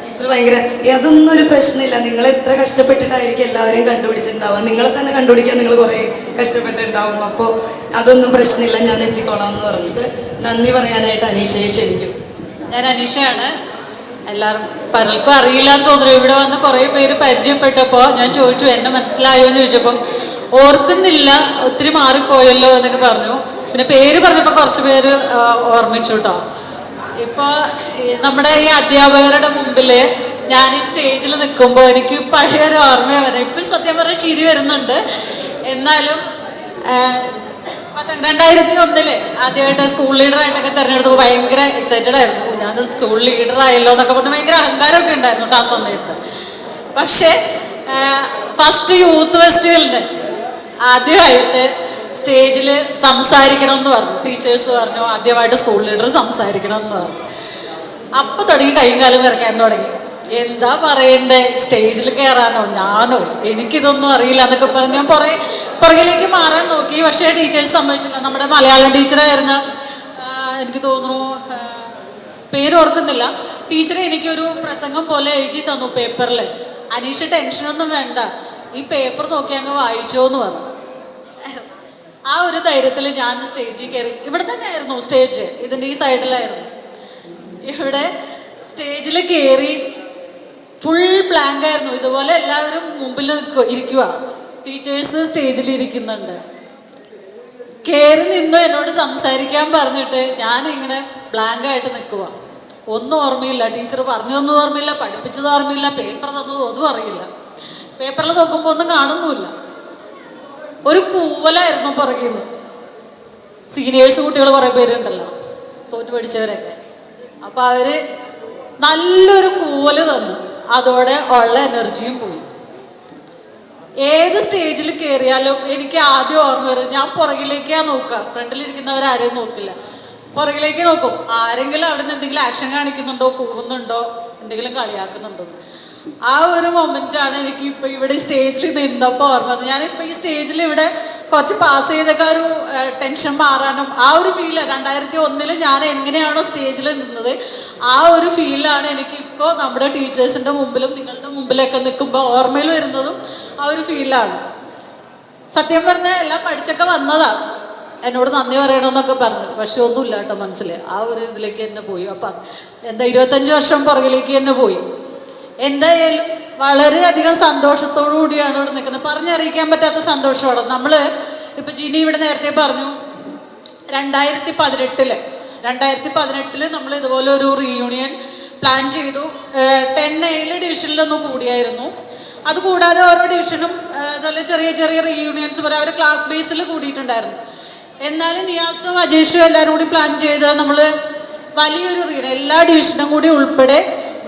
ടീച്ചർ ഭയങ്കര അതൊന്നും ഒരു പ്രശ്നമില്ല, നിങ്ങൾ എത്ര കഷ്ടപ്പെട്ടിട്ടായിരിക്കും എല്ലാവരെയും കണ്ടുപിടിച്ചിട്ടുണ്ടാവുക, നിങ്ങളെ തന്നെ കണ്ടുപിടിക്കാൻ നിങ്ങൾ കുറേ കഷ്ടപ്പെട്ടിട്ടുണ്ടാവും, അപ്പോൾ അതൊന്നും പ്രശ്നമില്ല, ഞാൻ എത്തിക്കോളാം എന്ന് പറഞ്ഞിട്ട് നന്ദി പറയാനായിട്ട് അനീഷയെ ക്ഷണിക്കും. ഞാൻ അനീഷയാണ്. എല്ലാവരും പലർക്കും അറിയില്ലാന്ന് തോന്നുന്നു. ഇവിടെ വന്ന് കുറേ പേര് പരിചയപ്പെട്ടപ്പോൾ ഞാൻ ചോദിച്ചു എന്നെ മനസ്സിലായോ എന്ന് ചോദിച്ചപ്പം ഓർക്കുന്നില്ല, ഒത്തിരി മാറിപ്പോയല്ലോ എന്നൊക്കെ പറഞ്ഞു. പിന്നെ പേര് പറഞ്ഞപ്പോൾ കുറച്ച് പേര് ഓർമ്മിച്ചു കേട്ടോ. ഇപ്പോൾ നമ്മുടെ ഈ അധ്യാപകരുടെ മുമ്പിൽ ഞാൻ ഈ സ്റ്റേജിൽ നിൽക്കുമ്പോൾ എനിക്ക് പഴയൊരു ഓർമ്മ വരാം. ഇപ്പം സത്യം പറഞ്ഞാൽ ചിരി വരുന്നുണ്ട്. എന്നാലും 2001 ആദ്യമായിട്ട് സ്കൂൾ ലീഡറായിട്ടൊക്കെ തിരഞ്ഞെടുത്തപ്പോൾ ഭയങ്കര എക്സൈറ്റഡ് ആയിരുന്നു. ഞാനൊരു സ്കൂൾ ലീഡറായല്ലോ എന്നൊക്കെ പറഞ്ഞ് ഭയങ്കര അഹങ്കാരമൊക്കെ ഉണ്ടായിരുന്നു ആ സമയത്ത്. പക്ഷേ ഫസ്റ്റ് യൂത്ത് ഫെസ്റ്റിവലിന് ആദ്യമായിട്ട് സ്റ്റേജിൽ സംസാരിക്കണം എന്ന് പറഞ്ഞു. ടീച്ചേഴ്സ് പറഞ്ഞു ആദ്യമായിട്ട് സ്കൂൾ ലീഡർ സംസാരിക്കണം എന്ന് പറഞ്ഞു. അപ്പം തുടങ്ങി കൈയും കാലം വിറയ്ക്കാൻ തുടങ്ങി. എന്താ പറയണ്ടേ, സ്റ്റേജിൽ കയറാനോ ഞാനോ, എനിക്കിതൊന്നും അറിയില്ല എന്നൊക്കെ പറഞ്ഞ് ഞാൻ പുറകിലേക്ക് മാറാൻ നോക്കി. പക്ഷേ ടീച്ചേഴ്സ് സമ്മതിച്ചില്ല. നമ്മുടെ മലയാളം ടീച്ചറായിരുന്ന എനിക്ക് തോന്നുന്നു പേര് ഓർക്കുന്നില്ല, ടീച്ചർ എനിക്കൊരു പ്രസംഗം പോലെ എഴുതി തന്നു പേപ്പറിൽ. അനീഷ ടെൻഷനൊന്നും വേണ്ട, ഈ പേപ്പർ നോക്കി അങ്ങ് വായിച്ചോ എന്ന് പറഞ്ഞു. ആ ഒരു ധൈര്യത്തിൽ ഞാൻ സ്റ്റേജിൽ കയറി. ഇവിടെ തന്നെ ആയിരുന്നു സ്റ്റേജ്, ഇതിൻ്റെ ഈ സൈഡിലായിരുന്നു. ഇവിടെ സ്റ്റേജിൽ കയറി ഫുൾ ബ്ലാങ്ക് ആയിരുന്നു. ഇതുപോലെ എല്ലാവരും മുമ്പിൽ ഇരിക്കുക, ടീച്ചേഴ്സ് സ്റ്റേജിൽ ഇരിക്കുന്നുണ്ട്. കയറി നിന്ന് എന്നോട് സംസാരിക്കാൻ പറഞ്ഞിട്ട് ഞാനിങ്ങനെ ബ്ലാങ്ക് ആയിട്ട് നിൽക്കുക. ഒന്നും ഓർമ്മയില്ല, ടീച്ചർ പറഞ്ഞൊന്നും ഓർമ്മയില്ല, പഠിപ്പിച്ചത് ഓർമ്മയില്ല, പേപ്പർ തന്നതും അതും അറിയില്ല. പേപ്പറിൽ നോക്കുമ്പോൾ ഒന്നും കാണുന്നുമില്ല. ഒരു കൂവലായിരുന്നു പുറകിൽ നിന്ന്. സീനിയേഴ്സ് കുട്ടികൾ കുറേ പേരുണ്ടല്ലോ, തോറ്റു പഠിച്ചവരൊക്കെ. അപ്പം അവർ നല്ലൊരു കൂവൽ തന്നു. അതോടെ ഉള്ള എനർജിയും പോയി. ഏത് സ്റ്റേജിൽ കയറിയാലും എനിക്ക് ആദ്യം ഓർമ്മ വരും, ഞാൻ പുറകിലേക്കാണ് നോക്കുക, ഫ്രണ്ടിലിരിക്കുന്നവരാരെയും നോക്കില്ല, പുറകിലേക്ക് നോക്കും. ആരെങ്കിലും അവിടെ നിന്ന് എന്തെങ്കിലും ആക്ഷൻ കാണിക്കുന്നുണ്ടോ, കൂവുന്നുണ്ടോ, എന്തെങ്കിലും കളിയാക്കുന്നുണ്ടോ. ആ ഒരു മൊമെൻ്റാണ് എനിക്ക് ഇപ്പോൾ ഇവിടെ സ്റ്റേജിൽ നിന്നപ്പോൾ ഓർമ്മ. ഞാനിപ്പോൾ ഈ സ്റ്റേജിൽ ഇവിടെ കുറച്ച് പാസ് ചെയ്തൊക്കെ ഒരു ടെൻഷൻ മാറാനും ആ ഒരു ഫീല് 2001 ഞാൻ എങ്ങനെയാണോ സ്റ്റേജിൽ നിന്നത് ആ ഒരു ഫീലാണ് എനിക്കിപ്പോൾ നമ്മുടെ ടീച്ചേഴ്സിൻ്റെ മുമ്പിലും നിങ്ങളുടെ മുമ്പിലൊക്കെ നിൽക്കുമ്പോൾ ഓർമ്മയിൽ വരുന്നതും ആ ഒരു ഫീലാണ്. സത്യം പറഞ്ഞാൽ എല്ലാം പഠിച്ചൊക്കെ വന്നതാണ്, എന്നോട് നന്ദി പറയണമെന്നൊക്കെ പറഞ്ഞു. പക്ഷെ ഒന്നുമില്ല കേട്ടോ മനസ്സിൽ. ആ ഒരു ഇതിലേക്ക് തന്നെ പോയി. അപ്പം എന്താ 25 വർഷം പുറകിലേക്ക് തന്നെ പോയി. എന്തായാലും വളരെയധികം സന്തോഷത്തോടു കൂടിയാണ് ഇവിടെ നിൽക്കുന്നത്. പറഞ്ഞറിയിക്കാൻ പറ്റാത്ത സന്തോഷമാണ്. നമ്മൾ ഇപ്പം ജിനി ഇവിടെ നേരത്തെ പറഞ്ഞു 2018 നമ്മൾ ഇതുപോലെ ഒരു റീയൂണിയൻ പ്ലാൻ ചെയ്തു. 10A ഡിവിഷനിലൊന്നും കൂടിയായിരുന്നു. അതുകൂടാതെ ഓരോ ഡിവിഷനും അതുപോലെ ചെറിയ ചെറിയ റീയൂണിയൻസ് പോലെ അവർ ക്ലാസ് ബേസിൽ കൂടിയിട്ടുണ്ടായിരുന്നു. എന്നാലും നിയാസും അജേഷും എല്ലാവരും കൂടി പ്ലാൻ ചെയ്ത് നമ്മൾ വലിയൊരു റീയൂണിയൻ എല്ലാ ഡിവിഷനും കൂടി ഉൾപ്പെടെ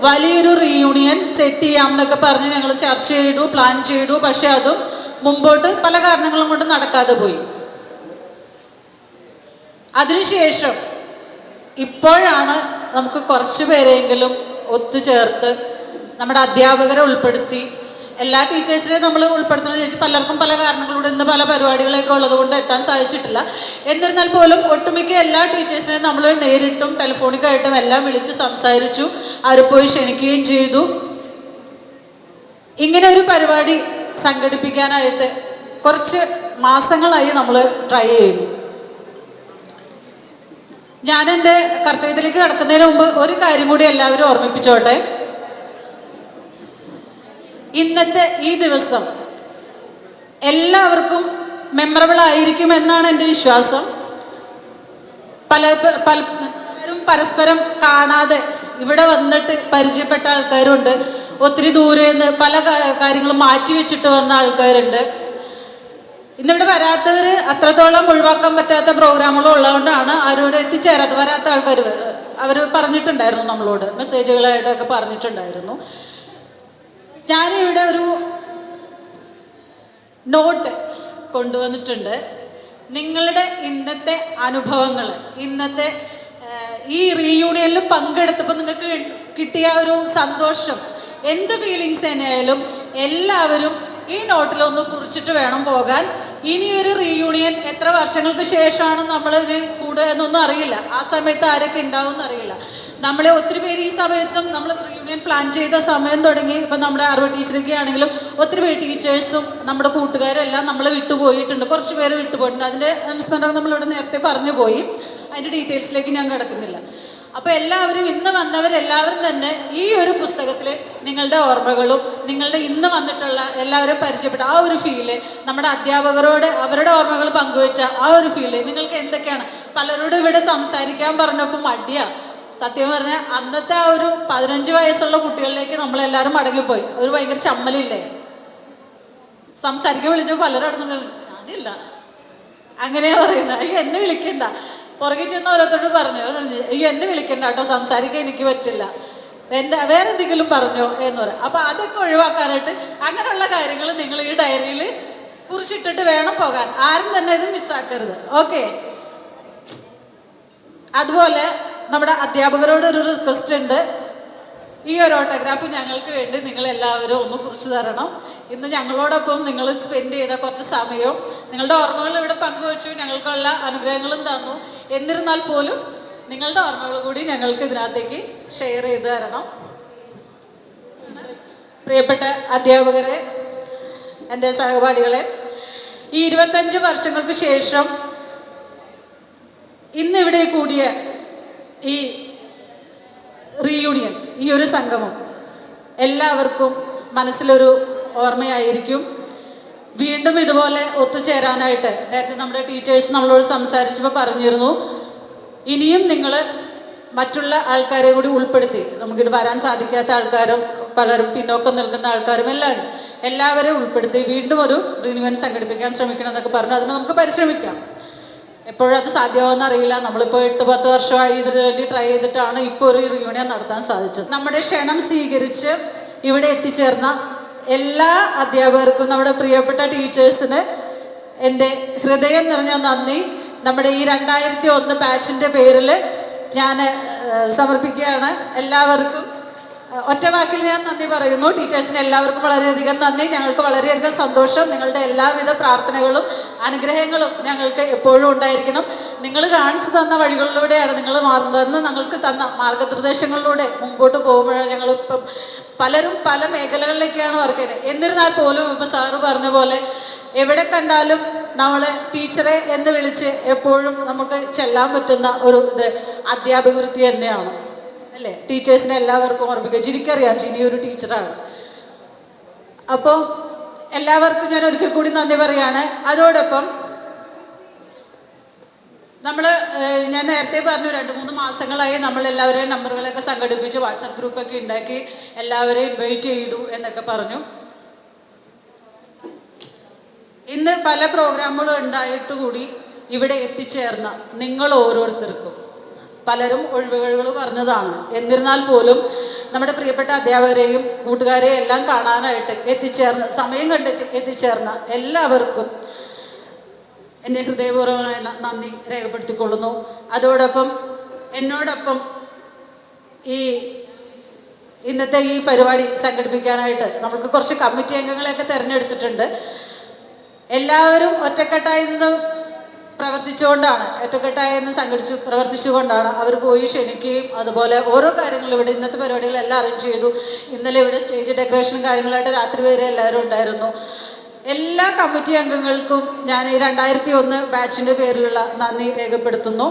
വലിയൊരു റീയൂണിയൻ സെറ്റ് ചെയ്യാം എന്നൊക്കെ പറഞ്ഞ് ഞങ്ങൾ ചർച്ച ചെയ്തു, പ്ലാൻ ചെയ്തു. പക്ഷെ അതും മുമ്പോട്ട് പല കാരണങ്ങളും കൊണ്ട് നടക്കാതെ പോയി. അതിനുശേഷം ഇപ്പോഴാണ് നമുക്ക് കുറച്ച് പേരെങ്കിലും ഒത്തുചേർത്ത് നമ്മുടെ അധ്യാപകരെ ഉൾപ്പെടുത്തി എല്ലാ ടീച്ചേഴ്സിനെയും നമ്മൾ ഉൾപ്പെടുത്തുന്നത് ചോദിച്ചാൽ പലർക്കും പല കാരണങ്ങളോട് ഇന്ന് പല പരിപാടികളൊക്കെ ഉള്ളത് കൊണ്ട് എത്താൻ സാധിച്ചിട്ടില്ല. എന്നിരുന്നാൽ പോലും ഒട്ടുമിക്ക എല്ലാ ടീച്ചേഴ്സിനെയും നമ്മൾ നേരിട്ടും ടെലിഫോണിക്കായിട്ടും എല്ലാം വിളിച്ച് സംസാരിച്ചു. അവർ പോയി ക്ഷണിക്കുകയും ചെയ്തു. ഇങ്ങനെ ഒരു പരിപാടി സംഘടിപ്പിക്കാനായിട്ട് കുറച്ച് മാസങ്ങളായി നമ്മൾ ട്രൈ ചെയ്യുന്നു. ഞാൻ എൻ്റെ കർത്തവ്യത്തിലേക്ക് കടക്കുന്നതിന് മുമ്പ് ഒരു കാര്യം കൂടി എല്ലാവരും ഓർമ്മിപ്പിച്ചോട്ടെ. ഇന്നത്തെ ഈ ദിവസം എല്ലാവർക്കും മെമ്മറബിൾ ആയിരിക്കും എന്നാണ് എൻ്റെ വിശ്വാസം. പലരും പരസ്പരം കാണാതെ ഇവിടെ വന്നിട്ട് പരിചയപ്പെട്ട ആൾക്കാരുണ്ട്. ഒത്തിരി ദൂരെ നിന്ന് പല കാര്യങ്ങളും മാറ്റി വെച്ചിട്ട് വന്ന ആൾക്കാരുണ്ട്. ഇന്നിവിടെ വരാത്തവർ അത്രത്തോളം ഒഴിവാക്കാൻ പറ്റാത്ത പ്രോഗ്രാമുകളും ഉള്ളതുകൊണ്ടാണ് ആരോട് എത്തിച്ചേരാത്ത വരാത്ത ആൾക്കാർ അവർ പറഞ്ഞിട്ടുണ്ടായിരുന്നു, നമ്മളോട് മെസ്സേജുകളായിട്ടൊക്കെ പറഞ്ഞിട്ടുണ്ടായിരുന്നു. ഞാനിവിടെ ഒരു നോട്ട് കൊണ്ടുവന്നിട്ടുണ്ട്. നിങ്ങളുടെ ഇന്നത്തെ അനുഭവങ്ങൾ, ഇന്നത്തെ ഈ റീയൂണിയനിൽ പങ്കെടുത്തപ്പോൾ നിങ്ങൾക്ക് കിട്ടിയ ഒരു സന്തോഷം, എന്ത് ഫീലിങ്സ് തന്നെയായാലും എല്ലാവരും ഈ നോട്ടിലൊന്ന് കുറിച്ചിട്ട് വേണം പോകാൻ. ഇനിയൊരു റീയൂണിയൻ എത്ര വർഷങ്ങൾക്ക് ശേഷമാണ് നമ്മളിത് കൂടുക എന്നൊന്നും അറിയില്ല. ആ സമയത്ത് ആരൊക്കെ ഉണ്ടാവും എന്നറിയില്ല. നമ്മളെ ഒത്തിരി പേര് ഈ സമയത്തും നമ്മൾ റീയൂണിയൻ പ്ലാൻ ചെയ്ത സമയം തുടങ്ങി ഇപ്പം നമ്മുടെ അറിവ് ടീച്ചറൊക്കെ ആണെങ്കിലും ഒത്തിരി പേര് ടീച്ചേഴ്സും നമ്മുടെ കൂട്ടുകാരും എല്ലാം നമ്മൾ വിട്ടുപോയിട്ടുണ്ട്. കുറച്ച് പേര് വിട്ടുപോയിട്ടുണ്ട്. അതിൻ്റെ അനുസ്മരണം നമ്മളിവിടെ നേരത്തെ പറഞ്ഞു പോയി. അതിൻ്റെ ഡീറ്റെയിൽസിലേക്ക് ഞാൻ കിടക്കുന്നില്ല. അപ്പോൾ എല്ലാവരും ഇന്ന് വന്നവരെല്ലാവരും തന്നെ ഈ ഒരു പുസ്തകത്തിൽ നിങ്ങളുടെ ഓർമ്മകളും നിങ്ങളുടെ ഇന്ന് വന്നിട്ടുള്ള എല്ലാവരും പരിചയപ്പെട്ട ആ ഒരു ഫീല്, നമ്മുടെ അധ്യാപകരോട് അവരുടെ ഓർമ്മകൾ പങ്കുവെച്ച ആ ഒരു ഫീല് നിങ്ങൾക്ക് എന്തൊക്കെയാണ്? പലരോടും ഇവിടെ സംസാരിക്കാൻ പറഞ്ഞപ്പോൾ മടിയാണ്. സത്യം പറഞ്ഞാൽ അന്നത്തെ ആ ഒരു 15 വയസ്സുള്ള കുട്ടികളിലേക്ക് നമ്മളെല്ലാവരും മടങ്ങിപ്പോയി. ഒരു ഭയങ്കര ചമ്മലില്ലേ? സംസാരിക്കാൻ വിളിച്ചപ്പോൾ പലരും അടുത്തുണ്ട്, ഞാനില്ല അങ്ങനെയാ പറയുന്നത്. അയ്യോ എന്നെ വിളിക്കണ്ട. പുറകെ ചെന്ന് ഓരോരുത്തരോട് പറഞ്ഞു, അയ്യോ എന്നെ വിളിക്കണ്ട കേട്ടോ, സംസാരിക്കാൻ എനിക്ക് പറ്റില്ല, വേറെ എന്തെങ്കിലും പറഞ്ഞോ എന്ന് പറയാം. അപ്പോൾ അതൊക്കെ ഒഴിവാക്കാനായിട്ട് അങ്ങനെയുള്ള കാര്യങ്ങൾ നിങ്ങൾ ഈ ഡയറിയിൽ കുറിച്ചിട്ടിട്ട് വേണം പോകാൻ. ആരും തന്നെ ഇത് മിസ്സാക്കരുത്. ഓക്കെ. അതുപോലെ നമ്മുടെ അധ്യാപകരോട് ഒരു റിക്വസ്റ്റ് ഉണ്ട്. ഈ ഒരു ഓട്ടോഗ്രാഫ് ഞങ്ങൾക്ക് വേണ്ടി നിങ്ങളെല്ലാവരും ഒന്ന് കുറിച്ച് തരണം. ഇന്ന് ഞങ്ങളോടൊപ്പം നിങ്ങൾ സ്പെൻഡ് ചെയ്ത കുറച്ച് സമയവും നിങ്ങളുടെ ഓർമ്മകൾ ഇവിടെ പങ്കുവച്ചു, ഞങ്ങൾക്കുള്ള അനുഗ്രഹങ്ങളും തന്നു. എന്നിരുന്നാൽ പോലും നിങ്ങളുടെ ഓർമ്മകൾ കൂടി ഞങ്ങൾക്ക് ഇതിനകത്തേക്ക് ഷെയർ ചെയ്ത് തരണം. പ്രിയപ്പെട്ട അധ്യാപകരെ, എൻ്റെ സഹപാഠികളെ, ഈ 25 വർഷങ്ങൾക്ക് ശേഷം ഇന്നിവിടെ കൂടിയ ഈ റീയൂണിയൻ, ഈ ഒരു സംഗമം എല്ലാവർക്കും മനസ്സിലൊരു ഓർമ്മയായിരിക്കും. വീണ്ടും ഇതുപോലെ ഒത്തുചേരാനായിട്ട് നേരത്തെ നമ്മുടെ ടീച്ചേഴ്സ് നമ്മളോട് സംസാരിച്ചപ്പോൾ പറഞ്ഞിരുന്നു, ഇനിയും നിങ്ങൾ മറ്റുള്ള ആൾക്കാരെ കൂടി ഉൾപ്പെടുത്തി, നമുക്കിവിടെ വരാൻ സാധിക്കാത്ത ആൾക്കാരും പലരും പിന്നോക്കം നിൽക്കുന്ന ആൾക്കാരും എല്ലാം ഉണ്ട്, എല്ലാവരെയും ഉൾപ്പെടുത്തി വീണ്ടും ഒരു റീയൂണിയൻ സംഘടിപ്പിക്കാൻ ശ്രമിക്കണം എന്നൊക്കെ പറഞ്ഞു. അതിന് നമുക്ക് പരിശ്രമിക്കാം. എപ്പോഴും അത് സാധ്യമാവുമെന്ന് അറിയില്ല. നമ്മളിപ്പോൾ 8-10 വർഷമായി ഇതിനു വേണ്ടി ട്രൈ ചെയ്തിട്ടാണ് ഇപ്പോൾ ഒരു റീയൂണിയൻ നടത്താൻ സാധിച്ചത്. നമ്മുടെ ക്ഷണം സ്വീകരിച്ച് ഇവിടെ എത്തിച്ചേർന്ന എല്ലാ അധ്യാപകർക്കും, നമ്മുടെ പ്രിയപ്പെട്ട ടീച്ചേഴ്സിന് എൻ്റെ ഹൃദയം നിറഞ്ഞ നന്ദി നമ്മുടെ ഈ 2001 ബാച്ചിൻ്റെ പേരിൽ ഞാൻ സമർപ്പിക്കുകയാണ്. എല്ലാവർക്കും ഒറ്റ വാക്കിൽ ഞാൻ നന്ദി പറയുന്നു. ടീച്ചേഴ്സിന് എല്ലാവർക്കും വളരെയധികം നന്ദി. ഞങ്ങൾക്ക് വളരെയധികം സന്തോഷം. നിങ്ങളുടെ എല്ലാവിധ പ്രാർത്ഥനകളും അനുഗ്രഹങ്ങളും ഞങ്ങൾക്ക് എപ്പോഴും ഉണ്ടായിരിക്കണം. നിങ്ങൾ കാണിച്ചു തന്ന വഴികളിലൂടെയാണ്, നിങ്ങൾ ഞങ്ങൾക്ക് തന്ന മാർഗനിർദ്ദേശങ്ങളിലൂടെ മുമ്പോട്ട് പോകുമ്പോഴാണ് ഞങ്ങളിപ്പം പലരും പല മേഖലകളിലേക്കാണ് വർക്ക് ചെയ്യുന്നത്. എന്നിരുന്നാൽ പോലും ഇപ്പോൾ സാറ് പറഞ്ഞ പോലെ എവിടെ കണ്ടാലും നമ്മൾ ടീച്ചറെ എന്ന് വിളിച്ച് എപ്പോഴും നമുക്ക് ചെല്ലാൻ പറ്റുന്ന ഒരു ഇത് അധ്യാപക വൃത്തി തന്നെയാണ് അല്ലേ? ടീച്ചേഴ്സിനെ എല്ലാവർക്കും ഓർമ്മിക്കുക. ജിനിക്കറിയാം, ജിനി ഒരു ടീച്ചറാണ്. അപ്പോൾ എല്ലാവർക്കും ഞാൻ ഒരിക്കൽ കൂടി നന്ദി പറയാണ്. അതോടൊപ്പം ഞാൻ നേരത്തെ പറഞ്ഞു 2-3 മാസങ്ങളായി നമ്മളെല്ലാവരെയും നമ്പറുകളൊക്കെ സംഘടിപ്പിച്ച് വാട്സപ്പ് ഗ്രൂപ്പൊക്കെ ഉണ്ടാക്കി എല്ലാവരെയും ഇൻവൈറ്റ് ചെയ്തു എന്നൊക്കെ പറഞ്ഞു. ഇന്ന് പല പ്രോഗ്രാമുകളും ഉണ്ടായിട്ട് കൂടി ഇവിടെ എത്തിച്ചേർന്ന നിങ്ങൾ ഓരോരുത്തർക്കും പലരും ഒഴിവുകൾ പറഞ്ഞതാണ്. എന്നിരുന്നാൽ പോലും നമ്മുടെ പ്രിയപ്പെട്ട അധ്യാപകരെയും കൂട്ടുകാരെയും എല്ലാം കാണാനായിട്ട് സമയം കണ്ടെത്തി എത്തിച്ചേർന്ന എല്ലാവർക്കും എൻ്റെ ഹൃദയപൂർവ്വമായ നന്ദി രേഖപ്പെടുത്തിക്കൊള്ളുന്നു. അതോടൊപ്പം എന്നോടൊപ്പം ഇന്നത്തെ ഈ പരിപാടി സംഘടിപ്പിക്കാനായിട്ട് നമുക്ക് കുറച്ച് കമ്മിറ്റി അംഗങ്ങളെയൊക്കെ തിരഞ്ഞെടുത്തിട്ടുണ്ട്. എല്ലാവരും ഒറ്റക്കെട്ടായി നിന്ന് പ്രവർത്തിച്ചുകൊണ്ടാണ് അവർ പോയി ക്ഷണിക്കുകയും അതുപോലെ ഓരോ കാര്യങ്ങളും ഇവിടെ ഇന്നത്തെ പരിപാടികളെല്ലാം അറേഞ്ച് ചെയ്തു. ഇന്നലെ ഇവിടെ സ്റ്റേജ് ഡെക്കറേഷനും കാര്യങ്ങളായിട്ട് രാത്രി വരെ എല്ലാവരും ഉണ്ടായിരുന്നു. എല്ലാ കമ്മിറ്റി അംഗങ്ങൾക്കും ഞാൻ ഈ 2001 ബാച്ചിൻ്റെ പേരിലുള്ള നന്ദി രേഖപ്പെടുത്തുന്നു.